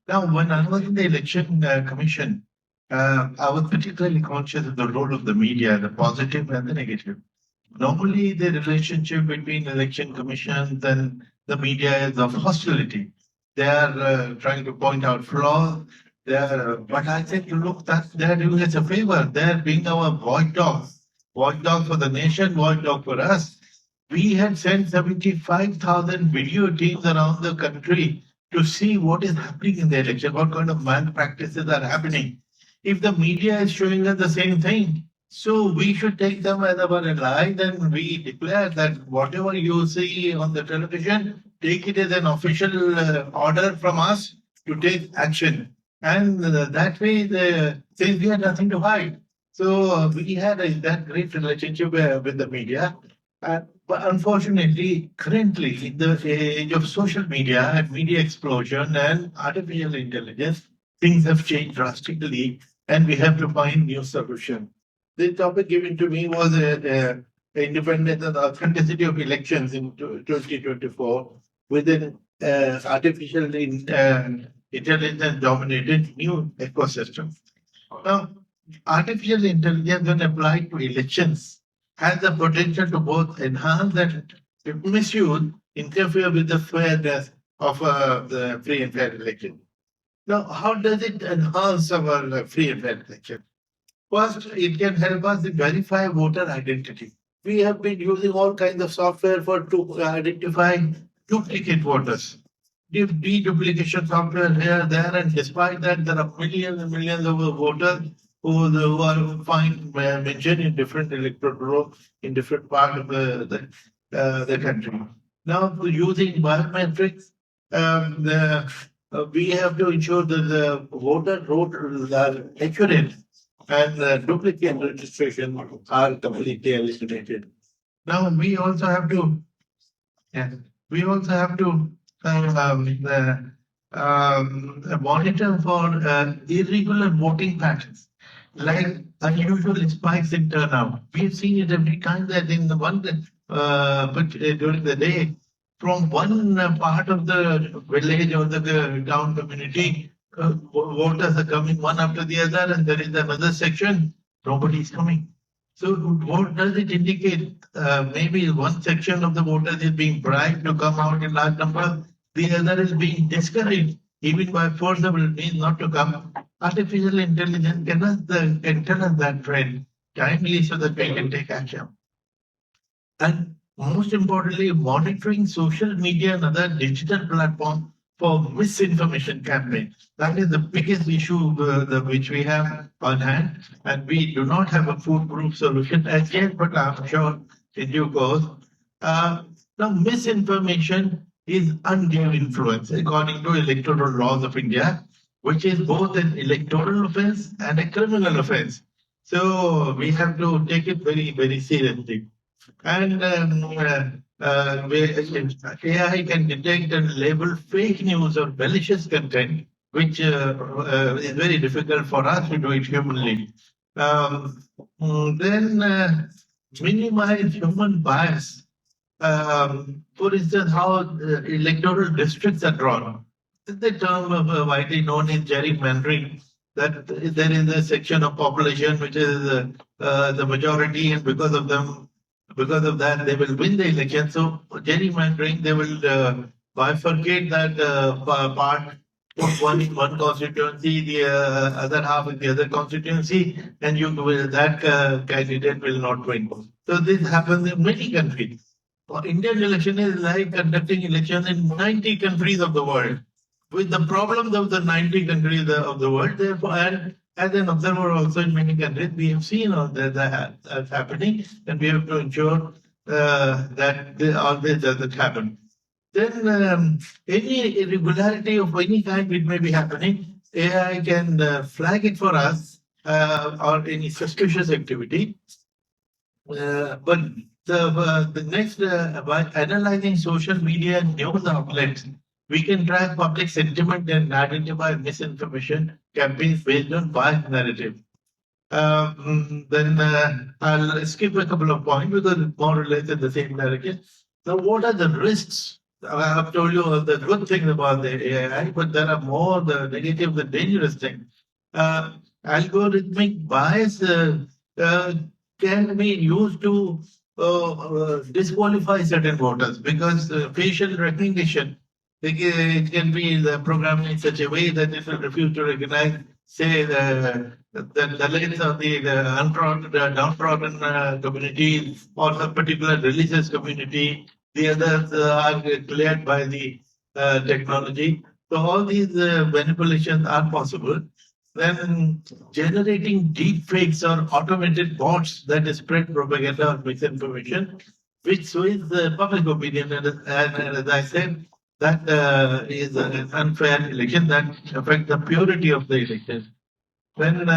Now, when I was in the election commission, I was particularly conscious of the role of the media, the positive and the negative. Normally, the relationship between election commissions and the media is of hostility. They are trying to point out flaws. But I think, look, that they're doing us a favor. They're being our watchdog for the nation, watchdog for us. We had sent 75,000 video teams around the country to see what is happening in the election, what kind of malpractices are happening. If the media is showing us the same thing, so we should take them as our ally, then we declare that whatever you see on the television, take it as an official order from us to take action. And that way, since we had nothing to hide. So we had that great relationship with the media. But unfortunately, currently, in the age of social media and media explosion and artificial intelligence, things have changed drastically and we have to find new solutions. The topic given to me was independence and authenticity of elections in 2024 within artificial intelligence dominated new ecosystem. Now, artificial intelligence, when applied to elections, has the potential to both enhance and, if misused, interfere with the fairness of the free and fair election. Now, how does it enhance our free and fair election? First, it can help us verify voter identity. We have been using all kinds of software to identify duplicate voters. Deduplication software here, there, and despite that, there are millions and millions of voters who are mentioned in different electoral rolls in different parts of the country. Now, using biometrics, we have to ensure that the voter rolls are accurate and duplicate registration are completely eliminated. Now, we also have to monitor for irregular voting patterns, like unusual spikes in turnout. We've seen it every time that in the one during the day, from one part of the village or the town community, voters are coming one after the other, and there is another section, nobody is coming. So what does it indicate? Maybe one section of the voters is being bribed to come out in large numbers, the other is being discouraged, even by forcible means, not to come. Artificial intelligence can tell us that trend timely so that we can take action. And most importantly, monitoring social media and other digital platforms for misinformation campaign. That is the biggest issue which we have on hand, and we do not have a foolproof solution as yet, but I'm sure in due course. Now, misinformation is undue influence according to electoral laws of India, which is both an electoral offense and a criminal offense. So we have to take it very, very seriously. And AI can detect and label fake news or malicious content, which is very difficult for us to do it humanly. Then minimize human bias. For instance, how electoral districts are drawn. The term widely known as gerrymandering, that there is a section of population which is the majority, and because of that, they will win the election. So gerrymandering, they will bifurcate that part, put one in one constituency, the other half in the other constituency, and that candidate will not win. So this happens in many countries. Indian election is like conducting elections in 90 countries of the world, with the problems of the 90 countries of the world. Therefore, and as an observer also in many countries, we have seen all that happening, and we have to ensure that always doesn't happen. Then any irregularity of any kind which may be happening, AI can flag it for us, or any suspicious activity. But the next, by analyzing social media and news outlets, we can track public sentiment and identify misinformation campaigns based on biased narrative. Then I'll skip a couple of points because it's more or less in the same direction. Now, what are the risks? I have told you all the good things about the AI, but there are more the negative, the dangerous things. Algorithmic bias can be used to disqualify certain voters, because facial recognition, it can be programmed in such a way that it will refuse to recognize, say, the lens of the untrodden, downtrodden communities or some particular religious community. The others are cleared by the technology. So all these manipulations are possible. Then generating deep fakes or automated bots that spread propaganda or misinformation, which sways the public opinion. And as I said, that is an unfair election that affects the purity of the election. Then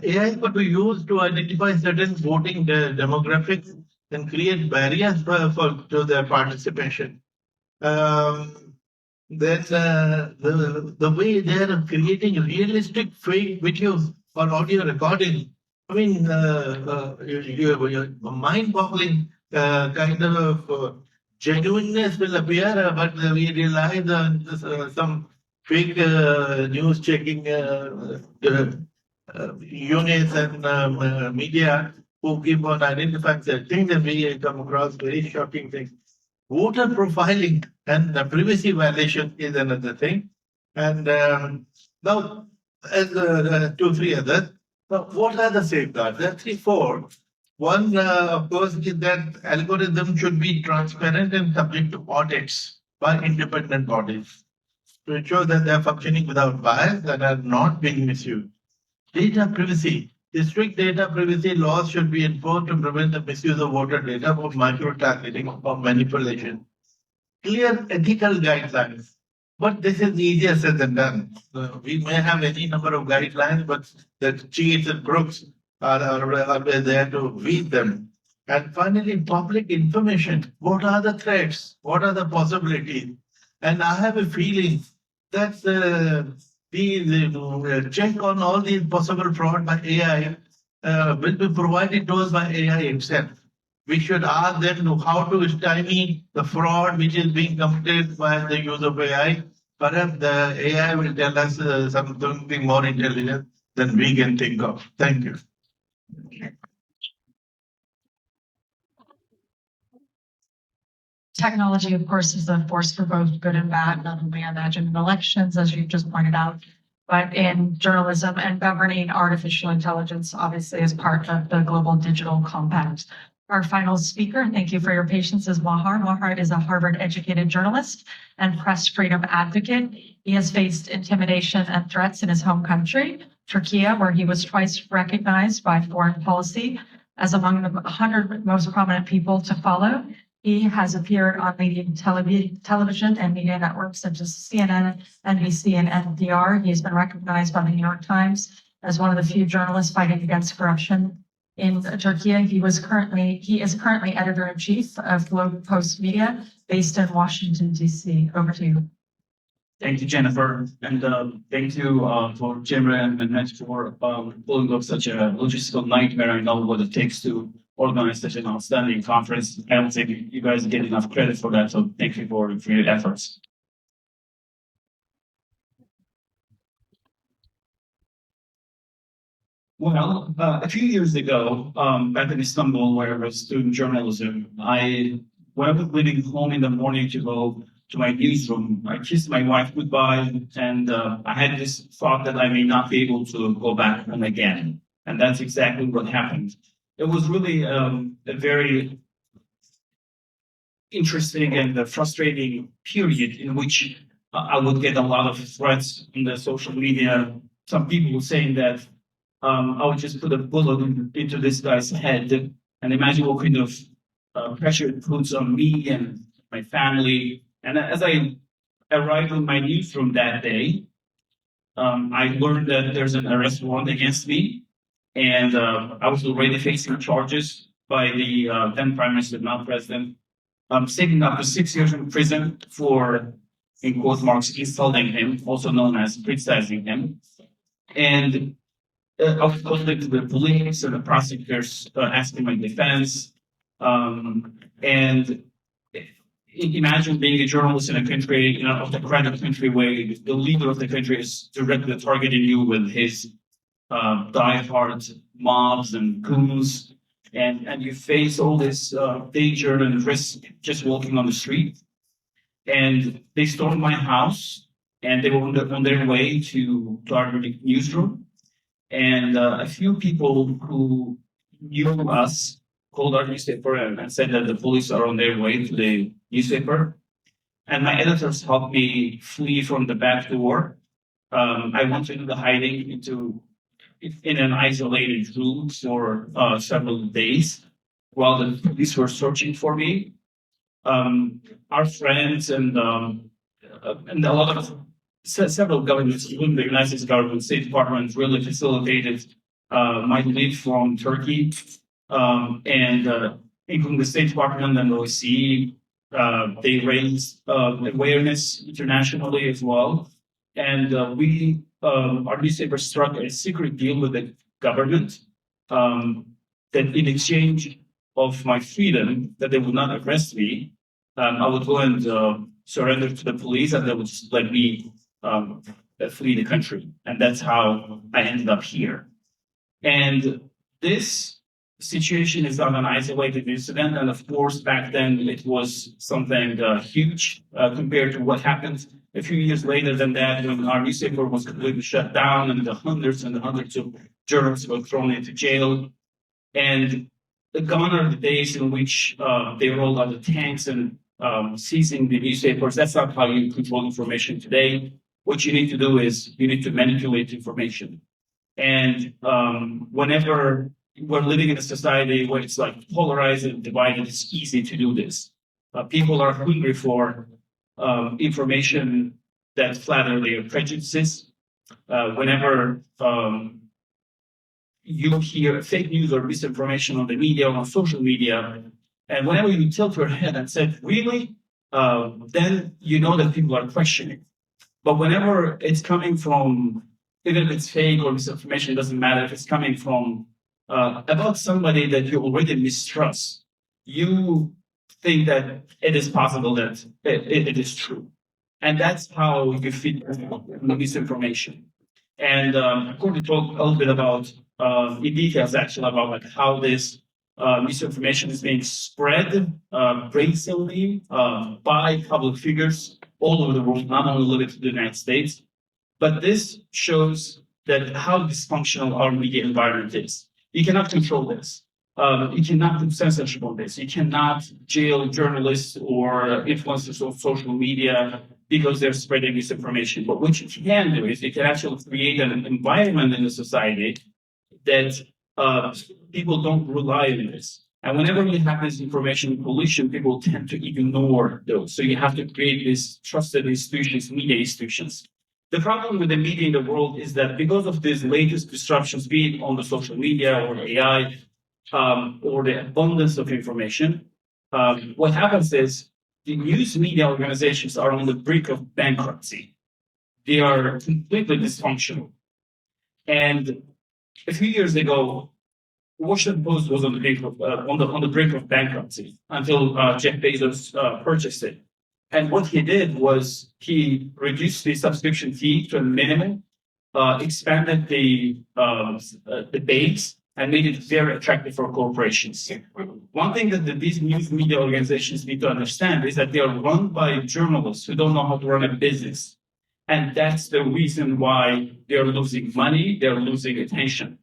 AI could be used to identify certain voting demographics and create barriers to their participation. Then the way they are creating realistic fake videos or audio recording. I mean, mind-boggling kind of genuineness will appear, but we rely on some fake news checking units and media who keep on identifying certain things, and we come across very shocking things. Voter profiling and the privacy violation is another thing. And now, as 2, 3 others, now what are the safeguards? There are 3, 4. One, of course, is that algorithm should be transparent and subject to audits by independent bodies to ensure that they are functioning without bias and are not being misused. Data privacy. The strict data privacy laws should be enforced to prevent the misuse of voter data for micro-targeting or manipulation. Clear ethical guidelines. But this is easier said than done. We may have any number of guidelines, but the cheats and crooks are there to weed them. And finally, public information. What are the threats? What are the possibilities? And I have a feeling that the check on all these possible fraud by AI will be provided to us by AI itself. We should ask them how to stymie the fraud which is being committed by the use of AI. Perhaps the AI will tell us something more intelligent than we can think of. Thank you. Technology, of course, is a force for both good and bad, not only I imagine in elections, as you just pointed out, but in journalism and governing artificial intelligence, obviously, as part of the Global Digital Compact. Our final speaker, thank you for your patience, is Mahir. Mahir is a Harvard-educated journalist and press freedom advocate. He has faced intimidation and threats in his home country, Turkey, where he was twice recognized by Foreign Policy as among the 100 most prominent people to follow. He has appeared on leading television and media networks such as CNN, NBC, and NPR. He has been recognized by the New York Times as one of the few journalists fighting against corruption in Turkey. He is currently editor-in-chief of Globe Post Media, based in Washington, D.C. Over to you. Thank you, Jenifer, and thank you for Jemre and Matt for pulling up such a logistical nightmare. I know what it takes to organize such an outstanding conference. I don't think you guys get enough credit for that, so thank you for your efforts. Well, a few years ago, back in Istanbul, where I was doing journalism, I woke up leaving home in the morning to go to my newsroom. I kissed my wife goodbye, and I had this thought that I may not be able to go back home again. And that's exactly what happened. It was really a very interesting and frustrating period in which I would get a lot of threats in the social media. Some people saying that I would just put a bullet into this guy's head, and imagine what kind of pressure it puts on me and my family. And as I arrived in my newsroom that day, I learned that there's an arrest warrant against me, and I was already facing charges by the then Prime Minister, now President, sitting up to 6 years in prison for, in quote marks, insulting him, also known as criticizing him. And I was going to the police and the prosecutors asking my defense. And imagine being a journalist in a country, of the kind of country where the leader of the country is directly targeting you with his diehard mobs and goons, and you face all this danger and risk just walking on the street. And they stormed my house. and they were on their way to our newsroom. And a few people who knew us called our newspaper and said that the police are on their way to the newspaper. And my editors helped me flee from the back door. I went into the hiding in an isolated room for several days while the police were searching for me. Our friends and a lot of several governments, including the United States government, State Department, really facilitated my leave from Turkey, and including the State Department and the OSCE. They raised awareness internationally as well, and our newspaper struck a secret deal with the government that in exchange of my freedom, that they would not arrest me, I would go and surrender to the police, and they would just let me flee the country. And that's how I ended up here. And this situation is not an isolated incident. And of course, back then it was something huge compared to what happened a few years later than that, when our newspaper was completely shut down and the hundreds of journalists were thrown into jail. And gone are the days in which they rolled out the tanks and seizing the newspapers. That's not how you control information today. What you need to do is you need to manipulate information. And whenever we're living in a society where it's like polarized and divided, it's easy to do this. People are hungry for information that flatter their prejudices. Whenever you hear fake news or misinformation on the media or on social media, and whenever you tilt your head and say, really, then you know that people are questioning. But whenever it's coming from, even if it's fake or misinformation, it doesn't matter. If it's coming from about somebody that you already mistrust, you think that it is possible that it is true. And that's how you feed misinformation. And Courtney talked a little bit about, in details actually, about like how this misinformation is being spread brazenly by public figures all over the world, not only limited to the United States. But this shows that how dysfunctional our media environment is. You cannot control this. You cannot do censorship on this. You cannot jail journalists or influencers on social media because they're spreading misinformation. But what you can do is you can actually create an environment in the society that people don't rely on this. And whenever you have this information pollution, people tend to ignore those. So you have to create these trusted institutions, media institutions. The problem with the media in the world is that because of these latest disruptions, be it on the social media or AI, or the abundance of information, what happens is the news media organizations are on the brink of bankruptcy. They are completely dysfunctional. And a few years ago, Washington Post was on the brink of bankruptcy until Jeff Bezos purchased it. And what he did was he reduced the subscription fee to a minimum, expanded the base, and made it very attractive for corporations. One thing that these news media organizations need to understand is that they are run by journalists who don't know how to run a business. And that's the reason why they're losing money, they're losing attention.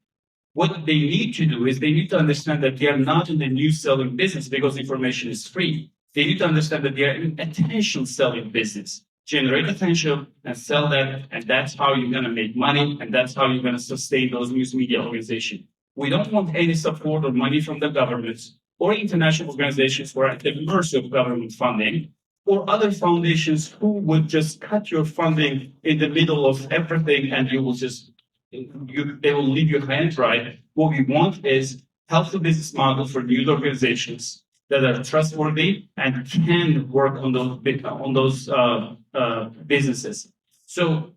What they need to do is they need to understand that they are not in the news selling business because information is free. They need to understand that they are in attention selling business. Generate attention and sell that, and that's how you're going to make money, and that's how you're going to sustain those news media organizations. We don't want any support or money from the governments or international organizations who are at the mercy of government funding, or other foundations who would just cut your funding in the middle of everything and they will leave your hands dry. What we want is healthy business model for news organizations that are trustworthy and can work on those businesses. So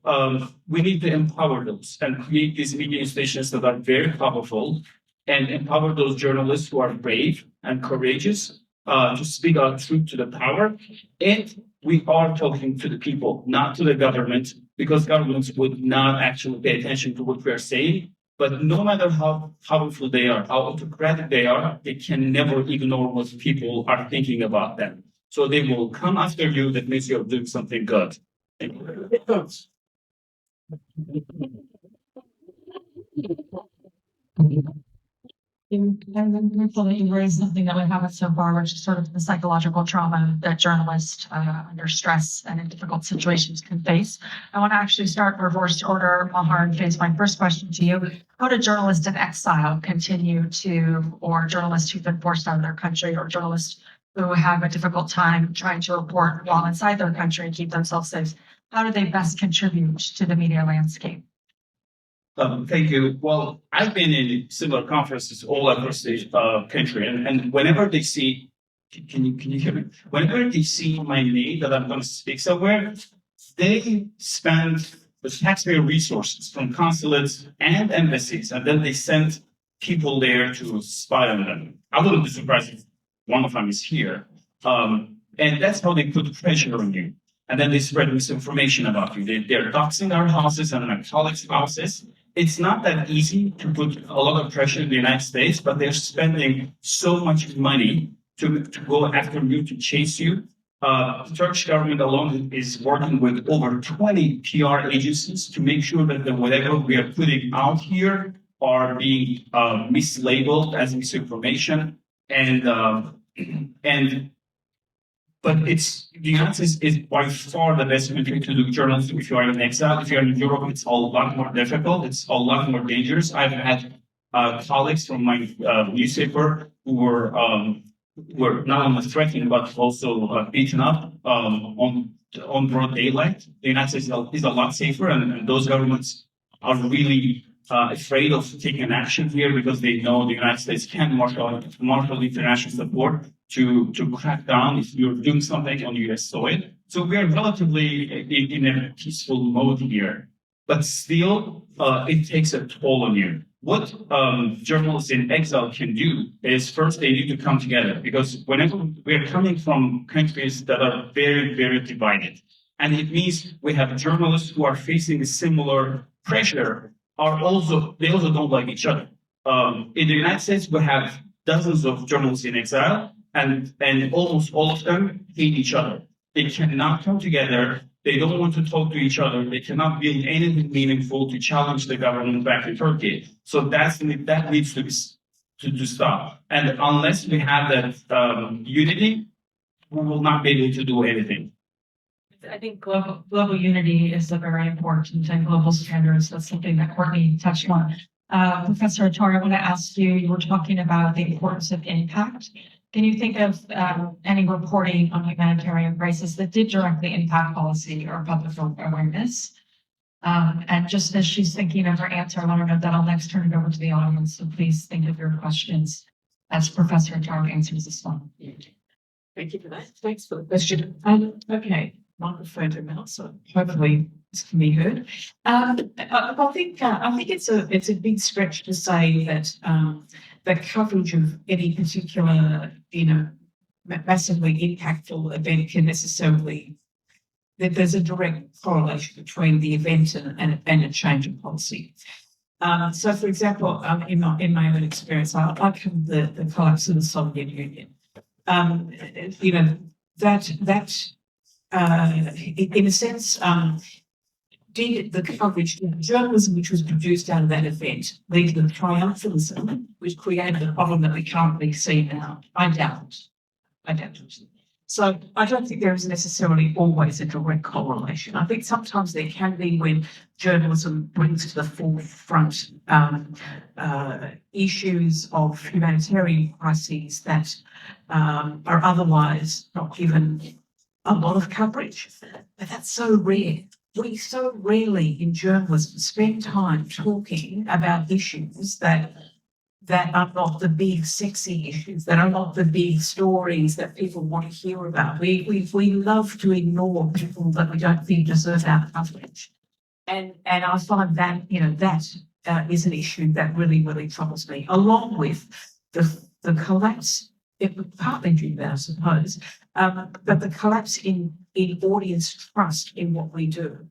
we need to empower those and create these media stations that are very powerful and empower those journalists who are brave and courageous to speak our truth to the power. And we are talking to the people, not to the government, because governments would not actually pay attention to what we are saying. But no matter how powerful they are, how autocratic they are, they can never ignore what people are thinking about them. So they will come after you. That means you're doing something good. And I'm grateful that you raised something that we haven't so far, which is sort of the psychological trauma that journalists under stress and in difficult situations can face. I want to actually start reverse order, Mahir, and face my first question to you. How do journalists in exile continue to, or journalists who've been forced out of their country, or journalists who have a difficult time trying to report while inside their country and keep themselves safe, how do they best contribute to the media landscape? Thank you. Well, I've been in similar conferences all across the country, and whenever they see, can you hear me? Whenever they see my name that I'm going to speak somewhere, they spend the taxpayer resources from consulates and embassies, and then they send people there to spy on them. I wouldn't be surprised if one of them is here, and that's how they put pressure on you. And then they spread misinformation about you. They're doxing our houses and our colleagues' houses. It's not that easy to put a lot of pressure in the United States, but they're spending so much money to go after you, to chase you. The Turkish government alone is working with over 20 PR agencies to make sure that whatever we are putting out here are being mislabeled as misinformation. But the United States is by far the best country to do journalism if you are in exile. If you're in Europe, it's a lot more difficult. It's a lot more dangerous. I've had colleagues from my newspaper who were not only threatened but also beaten up on broad daylight. The United States is a lot safer, and those governments are really afraid of taking an action here because they know the United States can marshal international support to crack down if you're doing something on U.S. soil. So we are relatively in a peaceful mode here, but still it takes a toll on you. What journalists in exile can do is first they need to come together, because whenever we're coming from countries that are very, very divided, and it means we have journalists who are facing a similar pressure, they also don't like each other. In the United States, we have dozens of journalists in exile, and almost all of them hate each other. They cannot come together. They don't want to talk to each other. They cannot build anything meaningful to challenge the government back in Turkey. So that needs to stop. And unless we have that unity, we will not be able to do anything. I think global unity is very important, and global standards. That's something that Courtney touched on. Professor Attard, I want to ask you, you were talking about the importance of impact. Can you think of any reporting on humanitarian crisis that did directly impact policy or public awareness? And just as she's thinking of her answer, I want to note that I'll next turn it over to the audience. So please think of your questions as Professor Attard answers this one. Thank you for that. Thanks for the question. Okay, microphone to mouth, so hopefully this can be heard. I think it's a big stretch to say that the coverage of any particular, massively impactful event can necessarily, that there's a direct correlation between the event and a change in policy. So, for example, in my own experience, I covered the collapse of the Soviet Union. In a sense, did the coverage, journalism which was produced out of that event lead to the triumphalism which created the problem that we currently see now? I doubt it. So I don't think there is necessarily always a direct correlation. I think sometimes there can be when journalism brings to the forefront issues of humanitarian crises that are otherwise not given a lot of coverage. But that's so rare. We so rarely in journalism spend time talking about issues that are not the big sexy issues, that are not the big stories that people want to hear about. We love to ignore people that we don't think deserve our coverage. And I find that, that is an issue that really, really troubles me, along with the collapse, partly due to that, I suppose, but the collapse in audience trust in what we do,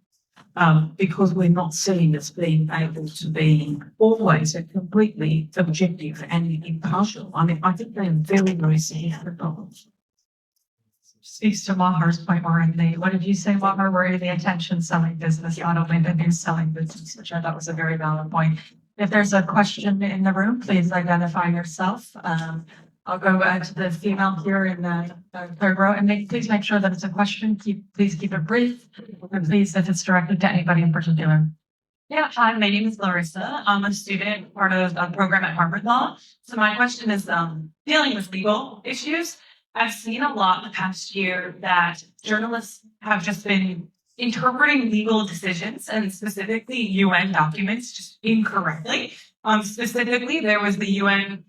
because we're not seen as being able to be always and completely objective and impartial. I mean, I think they're very, very significant problems. speaks to Mahir's point, we're in the, what did you say, Mahir? We're in the attention selling business, not only the news selling business, which I thought was a very valid point. If there's a question in the room, please identify yourself. I'll go to the female here in the third row, and please make sure that it's a question. Please keep it brief, and please, if it's directed to anybody in particular. Yeah, hi, my name is Larissa. I'm a student, part of a program at Harvard Law. So my question is dealing with legal issues. I've seen a lot in the past year that journalists have just been interpreting legal decisions and specifically UN documents just incorrectly. Specifically, there was the UN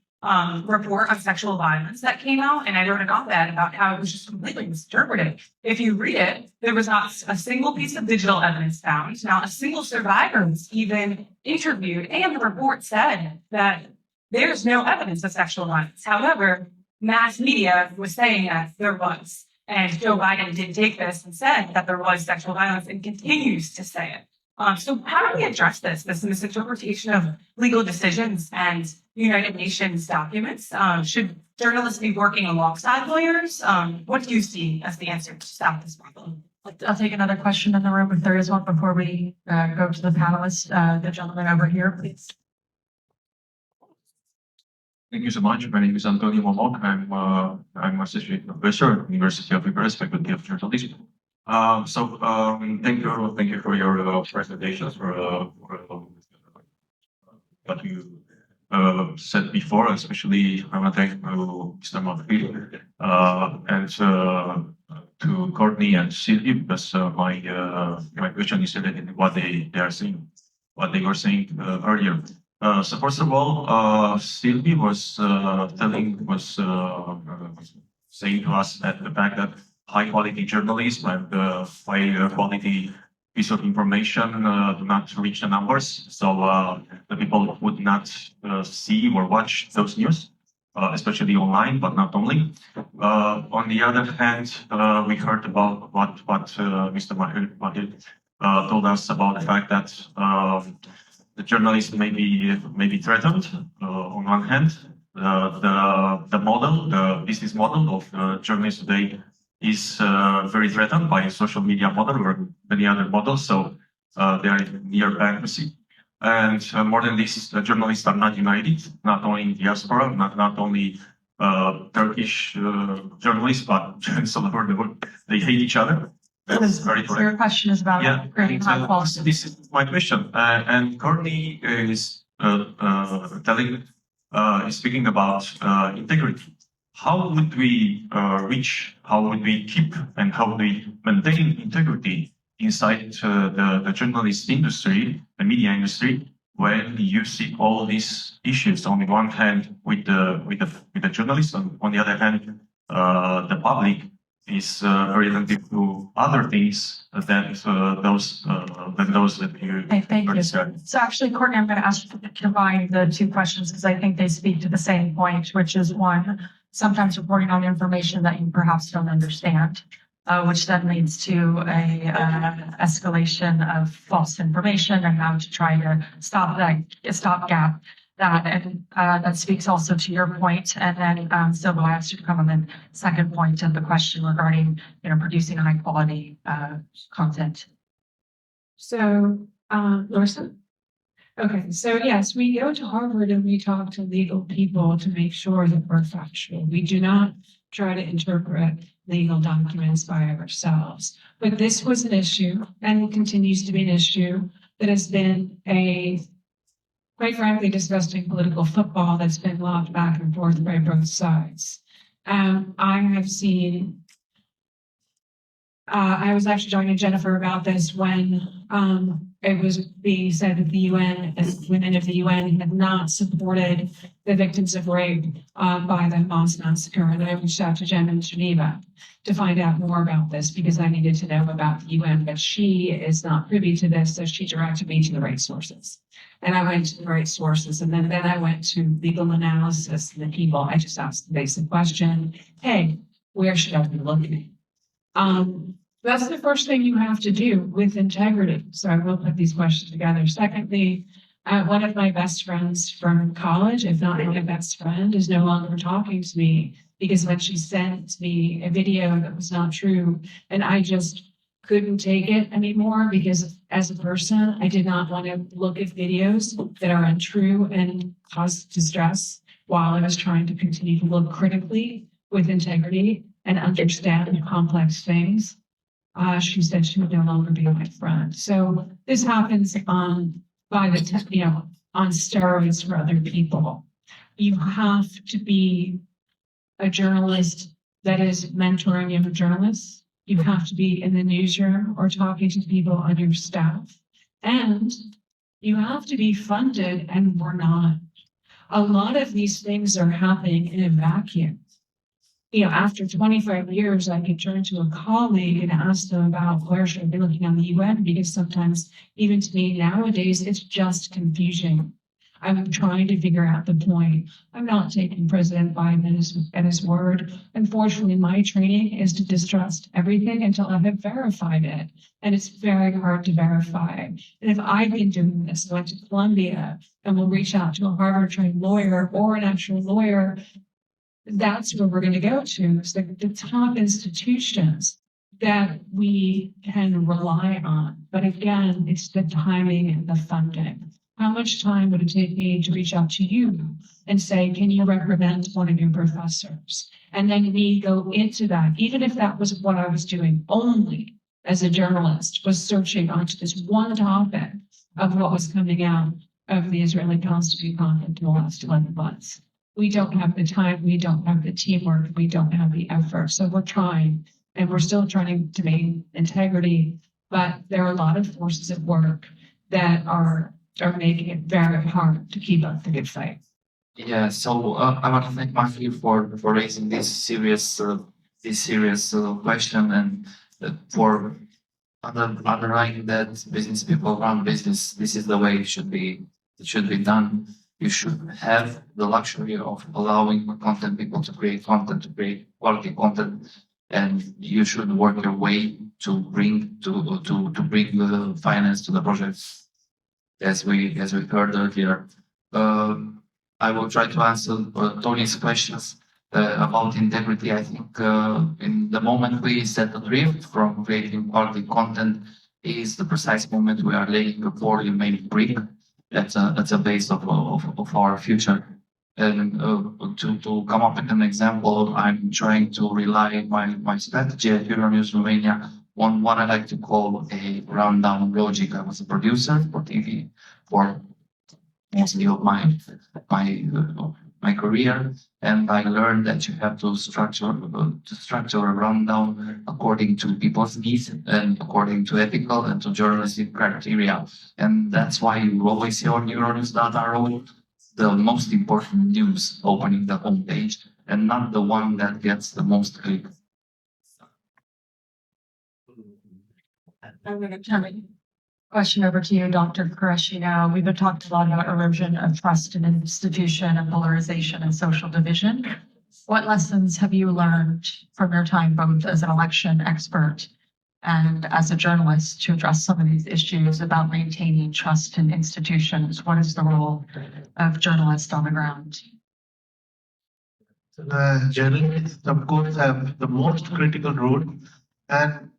report on sexual violence that came out, and I wrote an op-ed about how it was just completely misinterpreted. If you read it, there was not a single piece of digital evidence found, not a single survivor was even interviewed, and the report said that there's no evidence of sexual violence. However, mass media was saying that there was, and Joe Biden did take this and said that there was sexual violence and continues to say it. So how do we address this misinterpretation of legal decisions and United Nations documents? Should journalists be working alongside lawyers? What do you see as the answer to stop this problem? I'll take another question in the room if there is one before we go to the panelists. The gentleman over here, please. Thank you so much. My name is Antonio Momok. I'm associate professor at the University of Bucharest, Faculty of Journalism. Thank you for your presentations, for what you said before, especially I want to thank Mr. Mahir and to Courtney and Silviu, because my question is related to what they are saying, what they were saying earlier. So first of all, Silviu was saying to us that the fact that high quality journalism and high quality piece of information do not reach the numbers, so the people would not see or watch those news, especially online, but not only. On the other hand, we heard about what Mr. Mahir told us about the fact that the journalists may be threatened. On one hand, the business model of journalists today is very threatened by a social media model or many other models, so they are near bankruptcy. And more than this, the journalists are not united, not only in diaspora, not only Turkish journalists, but journalists all over the world. They hate each other. That's very correct. Your question is about creating high quality. This is my question. And Courtney is speaking about integrity. How would we how would we keep and how would we maintain integrity inside the journalist industry, the media industry, when you see all these issues on the one hand with the journalists, and on the other hand, the public is related to other things than those that you. Okay, thank you. So actually, Courtney, I'm going to ask you to combine the two questions because I think they speak to the same point, which is one, sometimes reporting on information that you perhaps don't understand, which then leads to a escalation of false information and how to try to stopgap that. And that speaks also to your point. And then Silviu, I asked you to come on the second point of the question regarding producing high quality content. So, Larissa? Okay, so yes, we go to Harvard and we talk to legal people to make sure that we're factual. We do not try to interpret legal documents by ourselves. But this was an issue and continues to be an issue that has been quite frankly, disgusting political football that's been lobbed back and forth by both sides. I have seen, I was actually talking to Jenifer about this when it was being said that the UN, as women of the UN, had not supported the victims of rape by the Mons massacre. And I reached out to Jen in Geneva to find out more about this because I needed to know about the UN, but she is not privy to this, so she directed me to the right sources. And I went to the right sources, and then I went to legal analysis and the people. I just asked the basic question, hey, where should I be looking? That's the first thing you have to do with integrity. So I will put these questions together. Secondly, One of my best friends from college, if not my best friend, is no longer talking to me because when she sent me a video that was not true, and I just couldn't take it anymore because as a person, I did not want to look at videos that are untrue and cause distress while I was trying to continue to look critically with integrity and understand complex things. She said she would no longer be my friend. So this happens on steroids for other people. You have to be a journalist that is mentoring young journalists. You have to be in the newsroom or talking to people on your staff. And you have to be funded, and we're not. A lot of these things are happening in a vacuum. After 25 years, I could turn to a colleague and ask them about where should I be looking on the UN, because sometimes, even to me nowadays, it's just confusing. I'm trying to figure out the point. I'm not taking President Biden at his word. Unfortunately, my training is to distrust everything until I have verified it. And it's very hard to verify. And if I've been doing this, I went to Columbia and we'll reach out to a Harvard-trained lawyer or an actual lawyer, that's where we're going to go to. So the top institutions that we can rely on. But again, it's the timing and the funding. How much time would it take me to reach out to you and say, can you recommend one of your professors? And then me go into that, even if that was what I was doing only as a journalist, was searching onto this one topic of what was coming out of the Israeli-Palestinian conflict in the last 11 months. We don't have the time, we don't have the teamwork, we don't have the effort. So we're trying, and we're still trying to maintain integrity, but there are a lot of forces at work that are making it very hard to keep up the good fight. Yeah, so I want to thank Mahir for raising this serious question and for underlying that business people run business. This is the way it should be done. You should have the luxury of allowing content people to create content, to create quality content, and you should work your way to bring the finance to the projects. As we heard earlier, I will try to answer Tony's questions about integrity. I think in the moment we set the drift from creating quality content is the precise moment we are laying a poorly made brick. That's a base of our future. And to come up with an example, I'm trying to rely my strategy at Euronews Romania on what I like to call a rundown logic. I was a producer for TV for mostly of my career, and I learned that you have to structure a rundown according to people's needs and according to ethical and to journalistic criteria. And that's why you always see on Euronews.ro the most important news opening the homepage and not the one that gets the most click. I'm going to turn the question over to you, Dr. Quraishi. Now, we've been talking a lot about erosion of trust in an institution and polarization and social division. What lessons have you learned from your time, both as an election expert and as a journalist, to address some of these issues about maintaining trust in institutions? What is the role of journalists on the ground? Journalists, of course, have the most critical role, and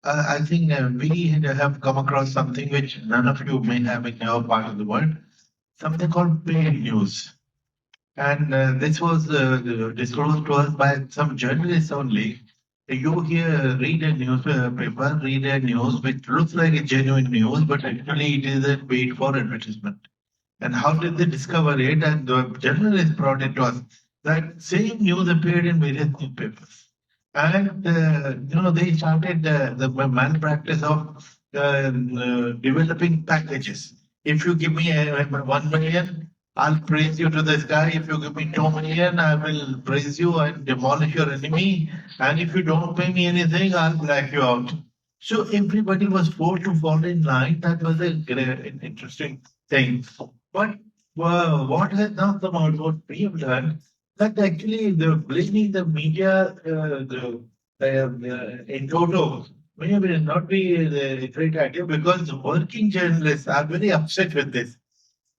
I think we have come across something which none of you may have in your part of the world, something called paid news. And this was disclosed to us by some journalists only. You here read a newspaper, read a news which looks like a genuine news, but actually it is a paid for advertisement. And how did they discover it? And the journalists brought it to us. That same news appeared in various newspapers. And they started the malpractice of developing packages. If you give me 1 million, I'll praise you to the sky. If you give me 2 million, I will praise you and demolish your enemy. And if you don't pay me anything, I'll black you out. So everybody was forced to fall in line. That was an interesting thing. But what has now come out, what we have learned, that actually blaming the media in total may not be a great idea, because the working journalists are very upset with this.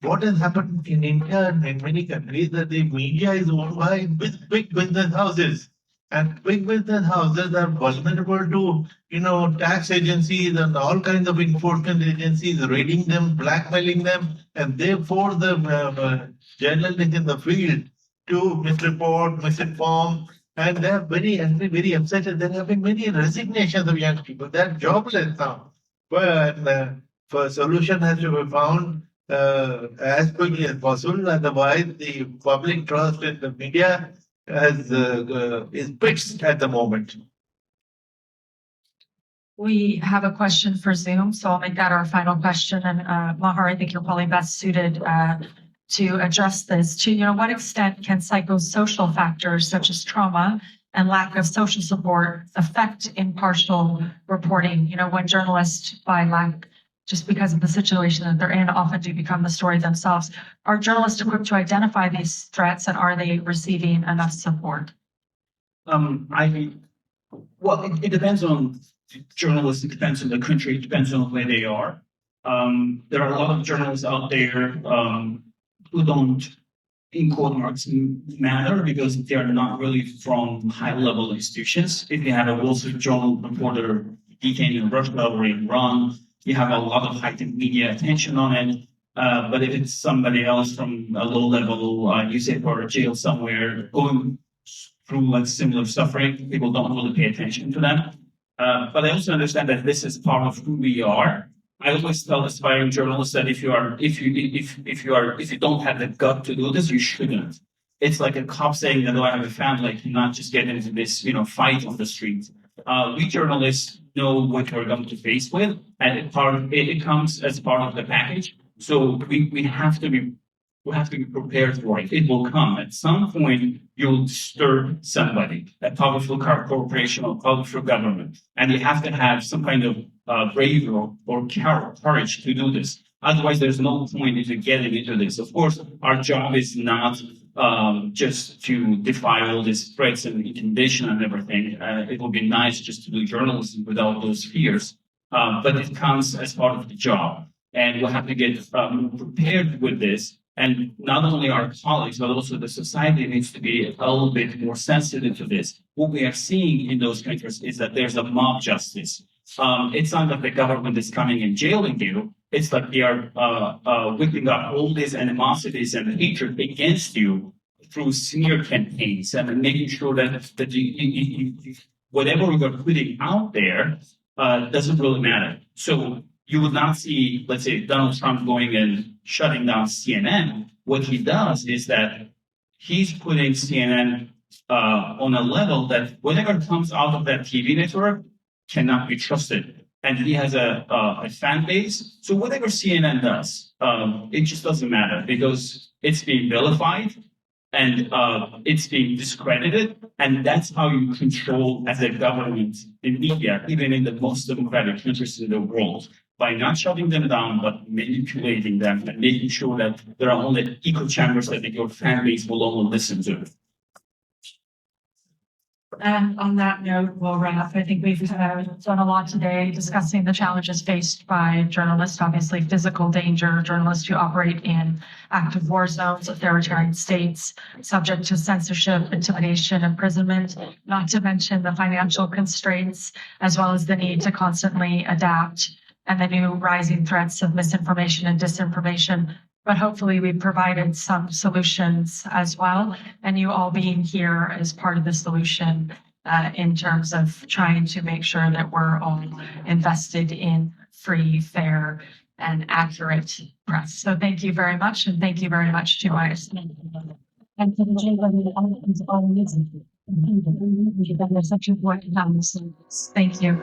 what has happened in India and in many countries that the media is owned by big business houses. And big business houses are vulnerable to, tax agencies and all kinds of enforcement agencies raiding them, blackmailing them, and therefore the journalists in the field to misreport, misinform, and they're very angry, very upset, and there have been many resignations of young people. They're jobless now. But a solution has to be found as quickly as possible. Otherwise, the public trust in the media is pitched at the moment. We have a question for Zoom, so I'll make that our final question. And Mahir, I think you're probably best suited to address this. To what extent can psychosocial factors such as trauma and lack of social support affect impartial reporting? When journalists, just because of the situation that they're in, often do become the story themselves. Are journalists equipped to identify these threats, and are they receiving enough support? It depends on journalists, it depends on the country, it depends on where they are. There are a lot of journalists out there who don't, in quote marks, matter because they are not really from high-level institutions. If you have a Wall Street Journal reporter detained in Russia or in Iran, you have a lot of high-tech media attention on it. But if it's somebody else from a low-level newspaper or jail somewhere going through similar suffering, people don't really pay attention to them. But I also understand that this is part of who we are. I always tell aspiring journalists that if you don't have the gut to do this, you shouldn't. It's like a cop saying that, I have a family, I cannot just get into this, fight on the street. We journalists know what we're going to face with, and it comes as part of the package. So we have to be prepared for it. It will come at some point. You'll disturb somebody, a powerful corporation or powerful government, and you have to have some kind of bravery or courage to do this. Otherwise, there's no point in getting into this. Of course, our job is not just to defy all these threats and intimidation and everything. It would be nice just to do journalism without those fears, but it comes as part of the job, and we'll have to get prepared with this. And not only our colleagues, but also the society needs to be a little bit more sensitive to this. What we are seeing in those countries is that there's a mob justice. It's not that the government is coming and jailing you. It's like they are whipping up all these animosities and hatred against you through smear campaigns and making sure that whatever you're putting out there doesn't really matter. So you would not see, let's say, Donald Trump going and shutting down CNN. What he does is that he's putting CNN on a level that whatever comes out of that TV network cannot be trusted. And he has a fan base. So whatever CNN does, it just doesn't matter because it's being vilified and it's being discredited. And that's how you control as a government in media, even in the most democratic countries in the world, by not shutting them down, but manipulating them and making sure that there are only echo chambers that your fan base will only listen to. And on that note, we'll wrap. I think we've done a lot today discussing the challenges faced by journalists, obviously physical danger, journalists who operate in active war zones, authoritarian states, subject to censorship, intimidation, imprisonment, not to mention the financial constraints, as well as the need to constantly adapt and the new rising threats of misinformation and disinformation. But hopefully we've provided some solutions as well. And you all being here as part of the solution in terms of trying to make sure that we're all invested in free, fair, and accurate press. So thank you very much. And thank you very much to my and to the Thank you.